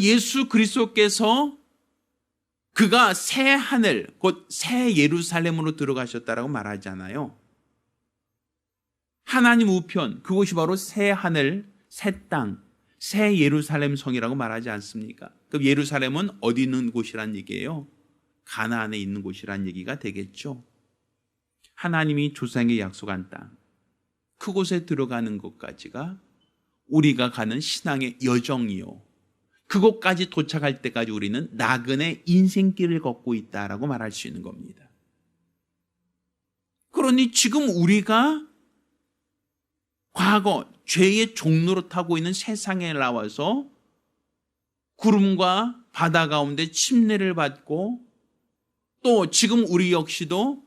예수 그리스도께서 그가 새 하늘 곧 새 예루살렘으로 들어가셨다라고 말하잖아요. 하나님 우편, 그곳이 바로 새 하늘, 새 땅, 새 예루살렘 성이라고 말하지 않습니까? 그럼 예루살렘은 어디 있는 곳이란 얘기예요? 가나안에 있는 곳이란 얘기가 되겠죠. 하나님이 조상에게 약속한 땅, 그곳에 들어가는 것까지가 우리가 가는 신앙의 여정이요, 그곳까지 도착할 때까지 우리는 나그네 인생길을 걷고 있다라고 말할 수 있는 겁니다. 그러니 지금 우리가 과거 죄의 종로로 타고 있는 세상에 나와서 구름과 바다 가운데 침례를 받고, 또 지금 우리 역시도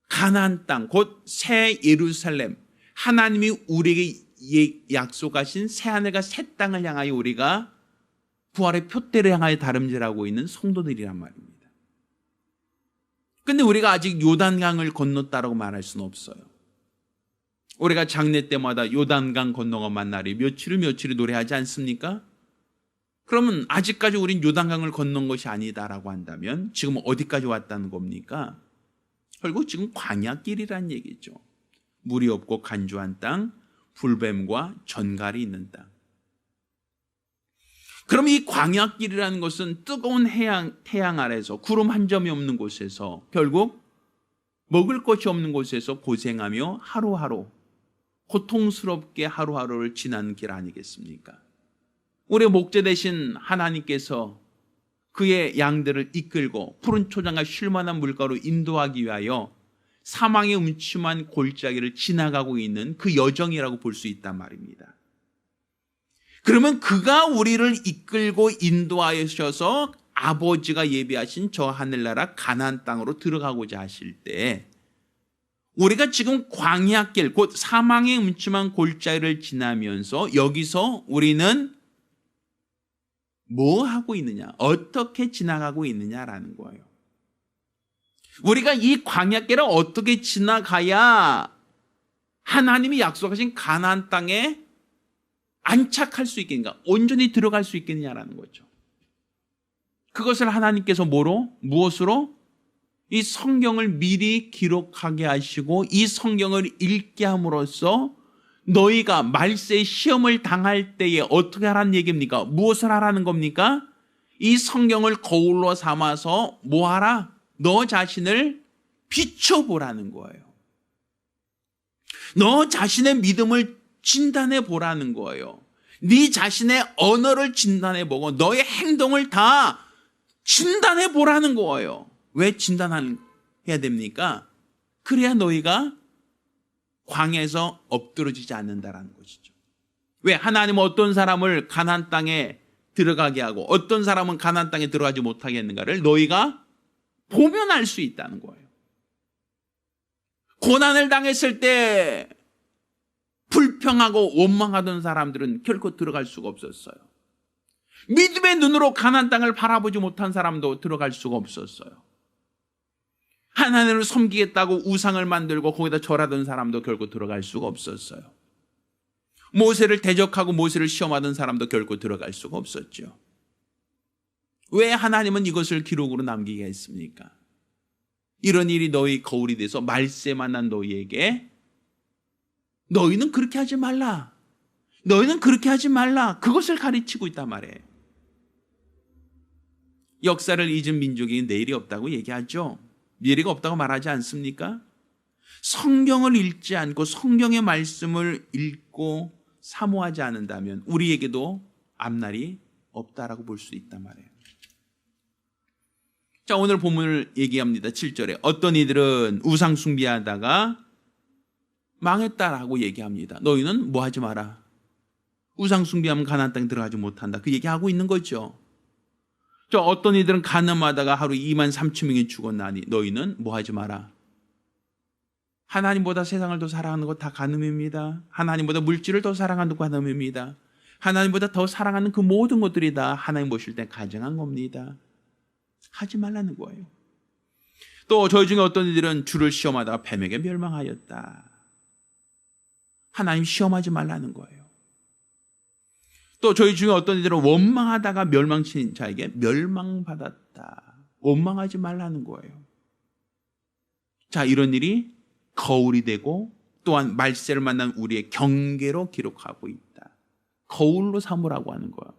가나안 땅, 곧 새 예루살렘, 하나님이 우리에게 약속하신 새 하늘과 새 땅을 향하여 우리가 부활의 표대를 향하여 다름질하고 있는 성도들이란 말입니다. 그런데 우리가 아직 요단강을 건넜다라고 말할 수는 없어요. 우리가 장례 때마다 요단강 건너가만 날이 며칠을 노래하지 않습니까? 그러면 아직까지 우린 요단강을 건넌 것이 아니다라고 한다면 지금 어디까지 왔다는 겁니까? 결국 지금 광야길이란 얘기죠. 물이 없고 간조한 땅, 불뱀과 전갈이 있는 땅. 그럼 이 광야길이라는 것은 뜨거운 태양 아래서 구름 한 점이 없는 곳에서, 결국 먹을 것이 없는 곳에서 고생하며 하루하루 고통스럽게 하루하루를 지나는 길 아니겠습니까? 우리의 목자 되신 하나님께서 그의 양들을 이끌고 푸른 초장과 쉴만한 물가로 인도하기 위하여 사망의 음침한 골짜기를 지나가고 있는 그 여정이라고 볼 수 있단 말입니다. 그러면 그가 우리를 이끌고 인도하셔서 아버지가 예비하신 저 하늘나라 가나안 땅으로 들어가고자 하실 때, 우리가 지금 광야길, 곧 사망의 음침한 골짜기를 지나면서 여기서 우리는 뭐 하고 있느냐, 어떻게 지나가고 있느냐라는 거예요. 우리가 이 광야길을 어떻게 지나가야 하나님이 약속하신 가나안 땅에 안착할 수 있겠는가? 온전히 들어갈 수 있겠느냐라는 거죠. 그것을 하나님께서 무엇으로? 이 성경을 미리 기록하게 하시고 이 성경을 읽게 함으로써 너희가 말세의 시험을 당할 때에 어떻게 하라는 얘기입니까? 무엇을 하라는 겁니까? 이 성경을 거울로 삼아서 뭐 하라? 너 자신을 비춰보라는 거예요. 너 자신의 믿음을 진단해 보라는 거예요. 네 자신의 언어를 진단해 보고 너의 행동을 다 진단해 보라는 거예요. 왜 진단해야 됩니까? 그래야 너희가 광야에서 엎드러지지 않는다라는 것이죠. 왜? 하나님은 어떤 사람을 가나안 땅에 들어가게 하고 어떤 사람은 가나안 땅에 들어가지 못하게 했는가를 너희가 보면 알 수 있다는 거예요. 고난을 당했을 때 불평하고 원망하던 사람들은 결코 들어갈 수가 없었어요. 믿음의 눈으로 가나안 땅을 바라보지 못한 사람도 들어갈 수가 없었어요. 하나님을 섬기겠다고 우상을 만들고 거기다 절하던 사람도 결코 들어갈 수가 없었어요. 모세를 대적하고 모세를 시험하던 사람도 결코 들어갈 수가 없었죠. 왜 하나님은 이것을 기록으로 남기게 했습니까? 이런 일이 너희 거울이 돼서 말세 만난 너희에게 너희는 그렇게 하지 말라. 너희는 그렇게 하지 말라. 그것을 가르치고 있단 말이에요. 역사를 잊은 민족이 내일이 없다고 얘기하죠. 미래가 없다고 말하지 않습니까? 성경을 읽지 않고 성경의 말씀을 읽고 사모하지 않는다면 우리에게도 앞날이 없다라고 볼 수 있단 말이에요. 자, 오늘 본문을 얘기합니다. 7절에 어떤 이들은 우상 숭배하다가 망했다라고 얘기합니다. 너희는 뭐 하지 마라. 우상 숭배하면 가나안 땅에 들어가지 못한다. 그 얘기하고 있는 거죠. 저 어떤 이들은 간음하다가 하루 2만 3천 명이 죽었나니 너희는 뭐 하지 마라. 하나님보다 세상을 더 사랑하는 것 다 간음입니다. 하나님보다 물질을 더 사랑하는 것 간음입니다. 하나님보다 더 사랑하는 그 모든 것들이 다 하나님 보실 때 가증한 겁니다. 하지 말라는 거예요. 또 저희 중에 어떤 이들은 주를 시험하다가 뱀에게 멸망하였다. 하나님 시험하지 말라는 거예요. 또 저희 중에 어떤 이들은 원망하다가 멸망친 자에게 멸망받았다. 원망하지 말라는 거예요. 자, 이런 일이 거울이 되고 또한 말세를 만난 우리의 경계로 기록하고 있다. 거울로 삼으라고 하는 거예요.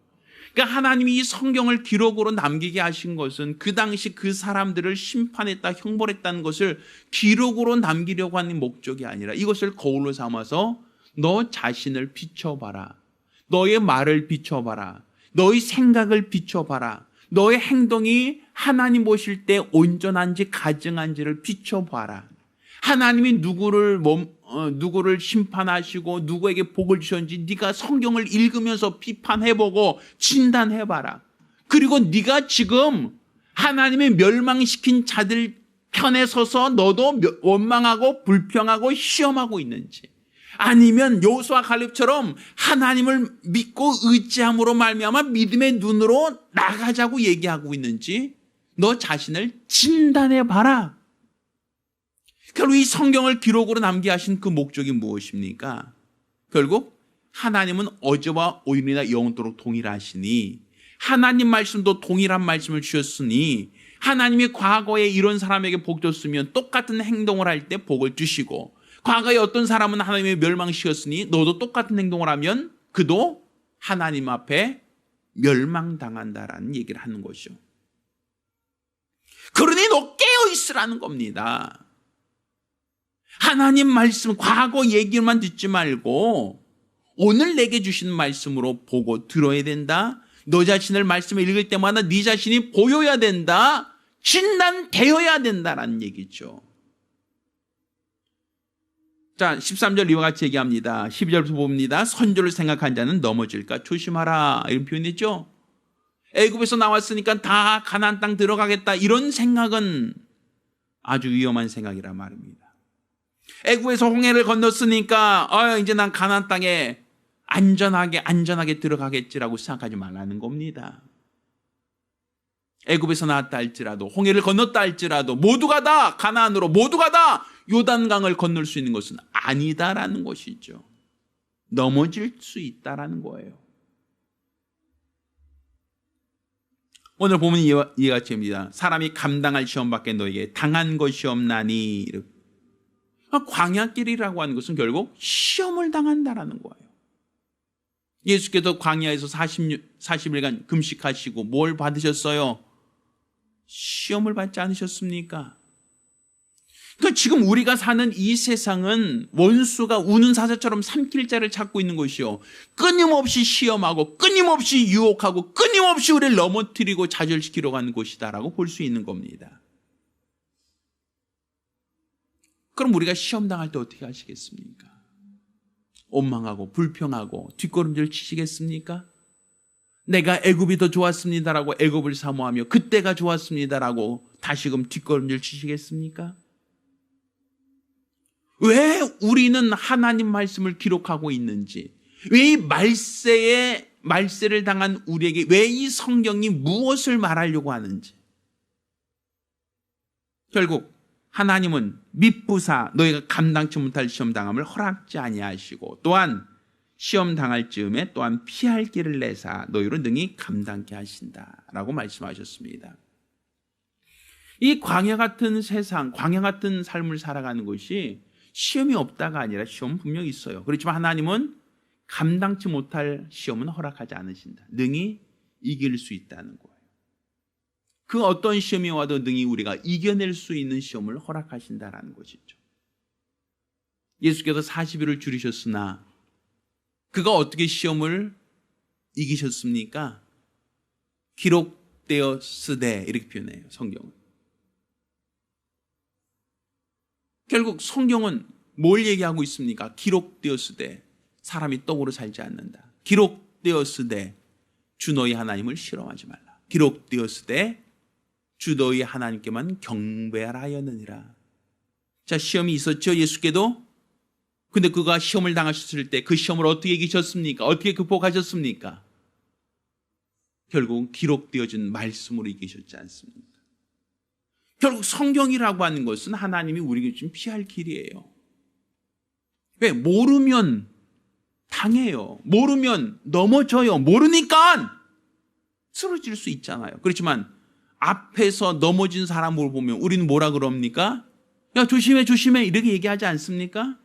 그러니까 하나님이 이 성경을 기록으로 남기게 하신 것은 그 당시 그 사람들을 심판했다, 형벌했다는 것을 기록으로 남기려고 하는 목적이 아니라 이것을 거울로 삼아서 너 자신을 비춰봐라. 너의 말을 비춰봐라. 너의 생각을 비춰봐라. 너의 행동이 하나님 보실 때 온전한지 가증한지를 비춰봐라. 하나님이 누구를 심판하시고 누구에게 복을 주셨는지 네가 성경을 읽으면서 비판해보고 진단해봐라. 그리고 네가 지금 하나님의 멸망시킨 자들 편에 서서 너도 원망하고 불평하고 시험하고 있는지, 아니면 여호수아 갈렙처럼 하나님을 믿고 의지함으로 말미암아 믿음의 눈으로 나가자고 얘기하고 있는지 너 자신을 진단해봐라. 결국 이 성경을 기록으로 남게 하신 그 목적이 무엇입니까? 결국 하나님은 어제와 오늘이나 영원토록 동일하시니 하나님 말씀도 동일한 말씀을 주셨으니 하나님이 과거에 이런 사람에게 복 줬으면 똑같은 행동을 할 때 복을 주시고, 과거에 어떤 사람은 하나님의 멸망시켰으니 너도 똑같은 행동을 하면 그도 하나님 앞에 멸망당한다라는 얘기를 하는 것이죠. 그러니 너 깨어있으라는 겁니다. 하나님 말씀, 과거 얘기만 듣지 말고 오늘 내게 주신 말씀으로 보고 들어야 된다. 너 자신을 말씀을 읽을 때마다 네 자신이 보여야 된다. 진단되어야 된다라는 얘기죠. 자, 13절 이와 같이 얘기합니다. 12절부터 봅니다. 선조를 생각한 자는 넘어질까 조심하라. 이런 표현이죠. 애굽에서 나왔으니까 다 가나안 땅 들어가겠다. 이런 생각은 아주 위험한 생각이란 말입니다. 애굽에서 홍해를 건넜으니까 이제 난 가나안 땅에 안전하게 들어가겠지라고 생각하지 말라는 겁니다. 애굽에서 나왔다 할지라도, 홍해를 건넜다 할지라도, 모두가 다 가나안으로, 모두가 다 요단강을 건널 수 있는 것은 아니다라는 것이죠. 넘어질 수 있다라는 거예요. 오늘 보면 이와 같이 됩니다. 사람이 감당할 시험밖에 너에게 당한 것이 없나니. 광야길이라고 하는 것은 결국 시험을 당한다라는 거예요. 예수께서 광야에서 40일간 금식하시고 뭘 받으셨어요? 시험을 받지 않으셨습니까? 그러니까 지금 우리가 사는 이 세상은 원수가 우는 사자처럼 삼킬 자를 찾고 있는 것이요, 끊임없이 시험하고 끊임없이 유혹하고 끊임없이 우리를 넘어뜨리고 좌절시키려고 하는 곳이다라고 볼 수 있는 겁니다. 그럼 우리가 시험당할 때 어떻게 하시겠습니까? 원망하고 불평하고 뒷걸음질 치시겠습니까? 내가 애굽이 더 좋았습니다라고 애굽을 사모하며 그때가 좋았습니다라고 다시금 뒷걸음질 치시겠습니까? 왜 우리는 하나님 말씀을 기록하고 있는지, 왜 이 말세를 당한 우리에게 왜 이 성경이 무엇을 말하려고 하는지, 결국 하나님은 미쁘사 너희가 감당치 못할 시험 당함을 허락지 아니하시고, 또한 시험 당할 즈음에 또한 피할 길을 내사 너희로 능히 감당케 하신다라고 말씀하셨습니다. 이 광야 같은 세상, 광야 같은 삶을 살아가는 것이 시험이 없다가 아니라 시험은 분명히 있어요. 그렇지만 하나님은 감당치 못할 시험은 허락하지 않으신다. 능히 이길 수 있다는 거예요. 그 어떤 시험이 와도 능히 우리가 이겨낼 수 있는 시험을 허락하신다라는 것이죠. 예수께서 40일을 줄이셨으나 그가 어떻게 시험을 이기셨습니까? 기록되었으되 이렇게 표현해요, 성경은. 결국 성경은 뭘 얘기하고 있습니까? 기록되었으되 사람이 떡으로 살지 않는다. 기록되었으되 주 너희 하나님을 실험하지 말라. 기록되었으되 주 너희 하나님께만 경배하라 하였느니라. 자, 시험이 있었죠, 예수께도. 근데 그가 시험을 당하셨을 때 그 시험을 어떻게 이기셨습니까? 어떻게 극복하셨습니까? 결국 기록되어진 말씀으로 이기셨지 않습니까? 결국 성경이라고 하는 것은 하나님이 우리에게 좀 피할 길이에요. 왜? 모르면 당해요. 모르면 넘어져요. 모르니까 쓰러질 수 있잖아요. 그렇지만 앞에서 넘어진 사람을 보면 우리는 뭐라 그럽니까? 야, 조심해, 조심해, 이렇게 얘기하지 않습니까?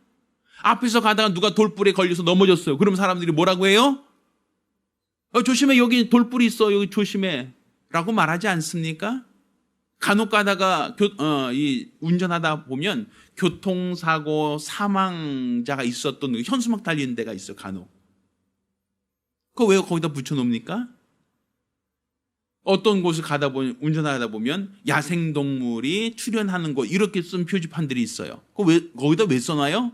앞에서 가다가 누가 돌불에 걸려서 넘어졌어요. 그럼 사람들이 뭐라고 해요? 조심해, 여기 돌불이 있어, 여기 조심해 라고 말하지 않습니까? 간혹 가다가 운전하다 보면 교통사고 사망자가 있었던 현수막 달리는 데가 있어요, 간혹. 그거 왜 거기다 붙여놓습니까? 어떤 곳을 운전하다 보면 야생동물이 출현하는 곳, 이렇게 쓴 표지판들이 있어요. 거기다 왜 써놔요?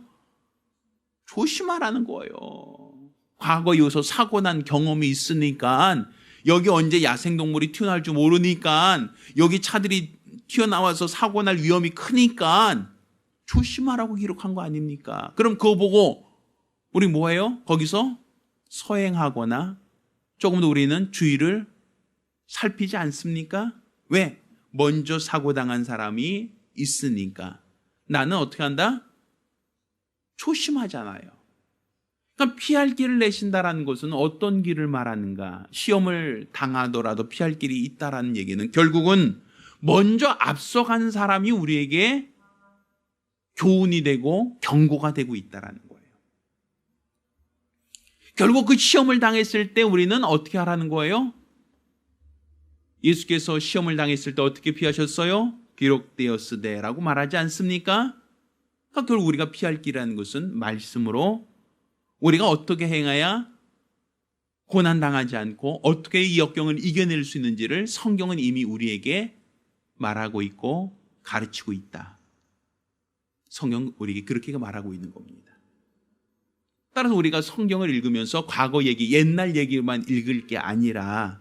조심하라는 거예요. 과거 여기서 사고 난 경험이 있으니까, 여기 언제 야생동물이 튀어나올 줄 모르니까, 여기 차들이 튀어나와서 사고 날 위험이 크니까 조심하라고 기록한 거 아닙니까? 그럼 그거 보고 우리 뭐예요? 거기서 서행하거나 조금 더 우리는 주의를 살피지 않습니까? 왜? 먼저 사고당한 사람이 있으니까. 나는 어떻게 한다? 조심하잖아요. 그러니까 피할 길을 내신다라는 것은 어떤 길을 말하는가? 시험을 당하더라도 피할 길이 있다라는 얘기는 결국은 먼저 앞서간 사람이 우리에게 교훈이 되고 경고가 되고 있다라는 거예요. 결국 그 시험을 당했을 때 우리는 어떻게 하라는 거예요? 예수께서 시험을 당했을 때 어떻게 피하셨어요? 기록되었으되라고 말하지 않습니까? 그러니까 결국 우리가 피할 길이라는 것은 말씀으로 우리가 어떻게 행해야 고난당하지 않고 어떻게 이 역경을 이겨낼 수 있는지를 성경은 이미 우리에게 말하고 있고 가르치고 있다. 성경 우리에게 그렇게 말하고 있는 겁니다. 따라서 우리가 성경을 읽으면서 과거 얘기, 옛날 얘기만 읽을 게 아니라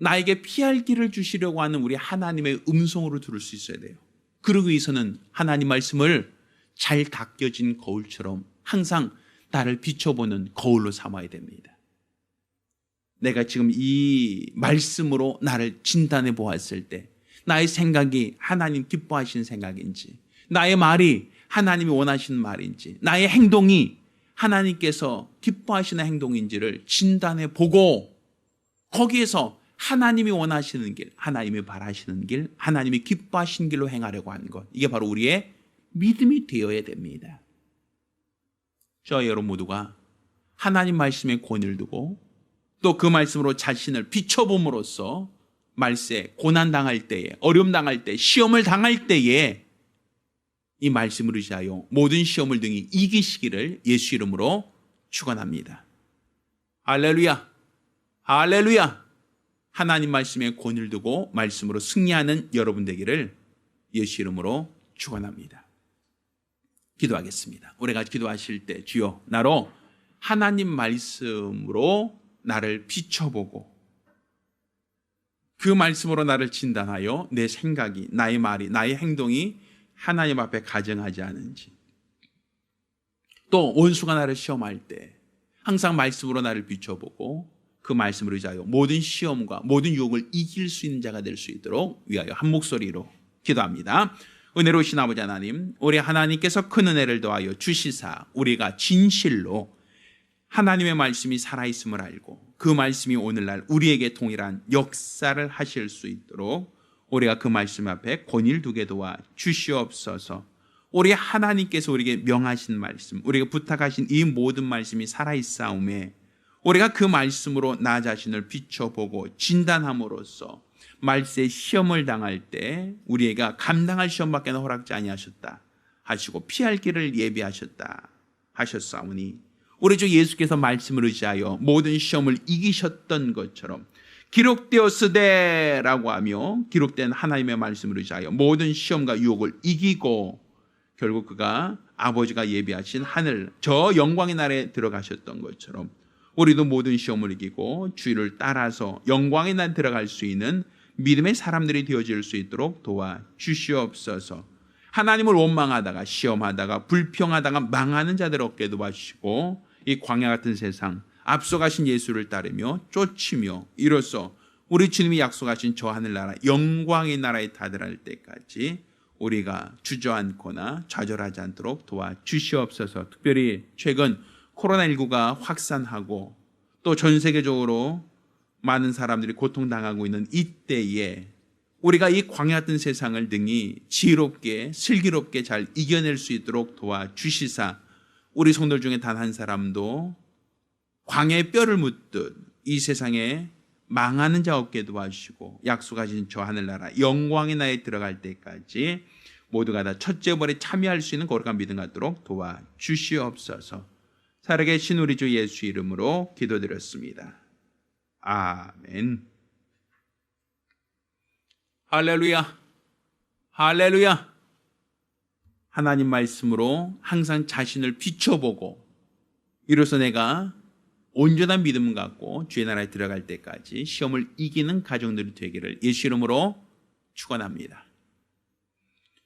나에게 피할 길을 주시려고 하는 우리 하나님의 음성으로 들을 수 있어야 돼요. 그러기 위해서는 하나님 말씀을 잘 닦여진 거울처럼 항상 나를 비춰보는 거울로 삼아야 됩니다. 내가 지금 이 말씀으로 나를 진단해 보았을 때 나의 생각이 하나님 기뻐하시는 생각인지, 나의 말이 하나님이 원하시는 말인지, 나의 행동이 하나님께서 기뻐하시는 행동인지를 진단해 보고 거기에서 하나님이 원하시는 길, 하나님이 바라시는 길, 하나님이 기뻐하시는 길로 행하려고 하는 것, 이게 바로 우리의 믿음이 되어야 됩니다. 저 여러분 모두가 하나님 말씀에 권위를 두고 또 그 말씀으로 자신을 비춰봄으로써 말세 고난당할 때에, 어려움 당할 때, 시험을 당할 때에 이 말씀을 의지하여 모든 시험을 등이 이기시기를 예수 이름으로 축원합니다. 할렐루야, 할렐루야. 하나님 말씀에 권위를 두고 말씀으로 승리하는 여러분 되기를 예수 이름으로 축원합니다. 기도하겠습니다. 우리가 기도하실 때 주여 나로 하나님 말씀으로 나를 비춰보고 그 말씀으로 나를 진단하여 내 생각이, 나의 말이, 나의 행동이 하나님 앞에 가증하지 않은지, 또 원수가 나를 시험할 때 항상 말씀으로 나를 비춰보고 그 말씀을 의지하여 모든 시험과 모든 유혹을 이길 수 있는 자가 될 수 있도록 위하여 한 목소리로 기도합니다. 은혜로우신 아버지 하나님, 우리 하나님께서 큰 은혜를 더하여 주시사 우리가 진실로 하나님의 말씀이 살아있음을 알고 그 말씀이 오늘날 우리에게 동일한 역사를 하실 수 있도록 우리가 그 말씀 앞에 권위를 두게 도와 주시옵소서. 우리 하나님께서 우리에게 명하신 말씀, 우리가 부탁하신 이 모든 말씀이 살아있사오매 우리가 그 말씀으로 나 자신을 비춰보고 진단함으로써 말세 시험을 당할 때 우리가 감당할 시험밖에 허락지 아니하셨다 하시고 피할 길을 예비하셨다 하셨사오니 우리 주 예수께서 말씀을 의지하여 모든 시험을 이기셨던 것처럼 기록되었으되라고 하며 기록된 하나님의 말씀을 의지하여 모든 시험과 유혹을 이기고 결국 그가 아버지가 예비하신 하늘 저 영광의 나라에 들어가셨던 것처럼 우리도 모든 시험을 이기고 주를 따라서 영광의 날에 들어갈 수 있는 믿음의 사람들이 되어질 수 있도록 도와 주시옵소서. 하나님을 원망하다가 시험하다가 불평하다가 망하는 자들 없게 도와주시고 이 광야 같은 세상 앞서가신 예수를 따르며 쫓으며 이로써 우리 주님이 약속하신 저 하늘나라 영광의 나라에 다다를 때까지 우리가 주저앉거나 좌절하지 않도록 도와 주시옵소서. 특별히 최근 코로나19가 확산하고 또 전 세계적으로 많은 사람들이 고통당하고 있는 이때에 우리가 이 광야 같은 세상을 등이 지혜롭게 슬기롭게 잘 이겨낼 수 있도록 도와주시사 우리 성도들 중에 단 한 사람도 광야의 뼈를 묻듯 이 세상에 망하는 자 없게 도와주시고 약속하신 저 하늘나라 영광의 나라에 들어갈 때까지 모두가 다 첫째 벌에 참여할 수 있는 거룩한 믿음 갖도록 도와주시옵소서. 살아계신 우리 주 예수 이름으로 기도드렸습니다. 아멘. 할렐루야, 할렐루야. 하나님 말씀으로 항상 자신을 비춰보고 이로써 내가 온전한 믿음을 갖고 주의 나라에 들어갈 때까지 시험을 이기는 가정들이 되기를 예수 이름으로 축원합니다.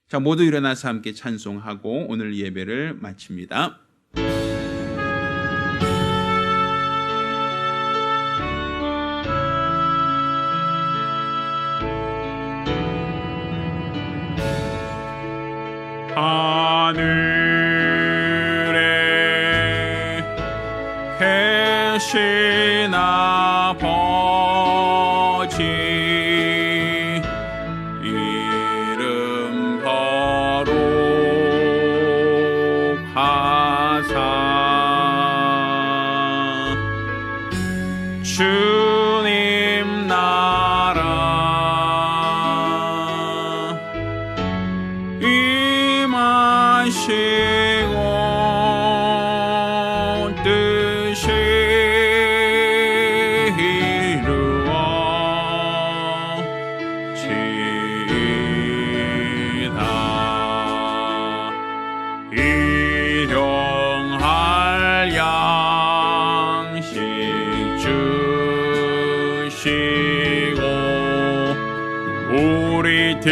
자, 모두 일어나서 함께 찬송하고 오늘 예배를 마칩니다. 하늘에 계신 아버지 이름 거룩하사 주님 나라 임하시고 뜻이 이루어지이다. 일용할 양식 주시고 우리들의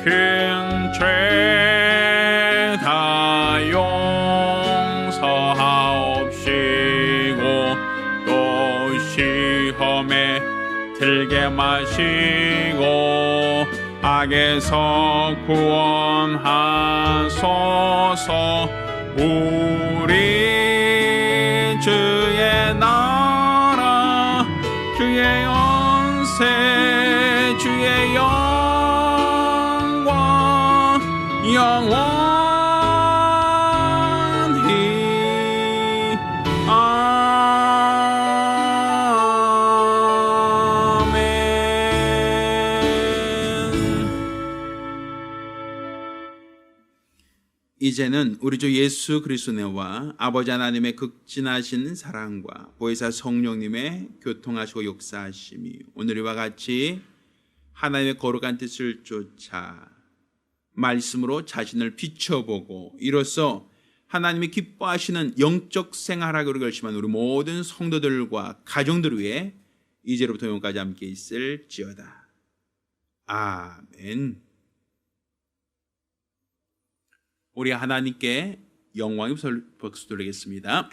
큰 죄 다 용서하옵시고 또 악에서 구원하소서. 우리 주의 나라 주의 연세 주의 영광 영원히 이제는 우리 주 예수 그리스도의 은혜와 아버지 하나님의 극진하신 사랑과 보혜사 성령님의 교통하시고 역사하심이 오늘과 같이 하나님의 거룩한 뜻을 쫓아 말씀으로 자신을 비춰보고 이로써 하나님이 기뻐하시는 영적 생활하기로 결심한 우리 모든 성도들과 가정들 위해 이제로부터 영원까지 함께 있을지어다. 아멘. 우리 하나님께 영광의 박수 돌리겠습니다.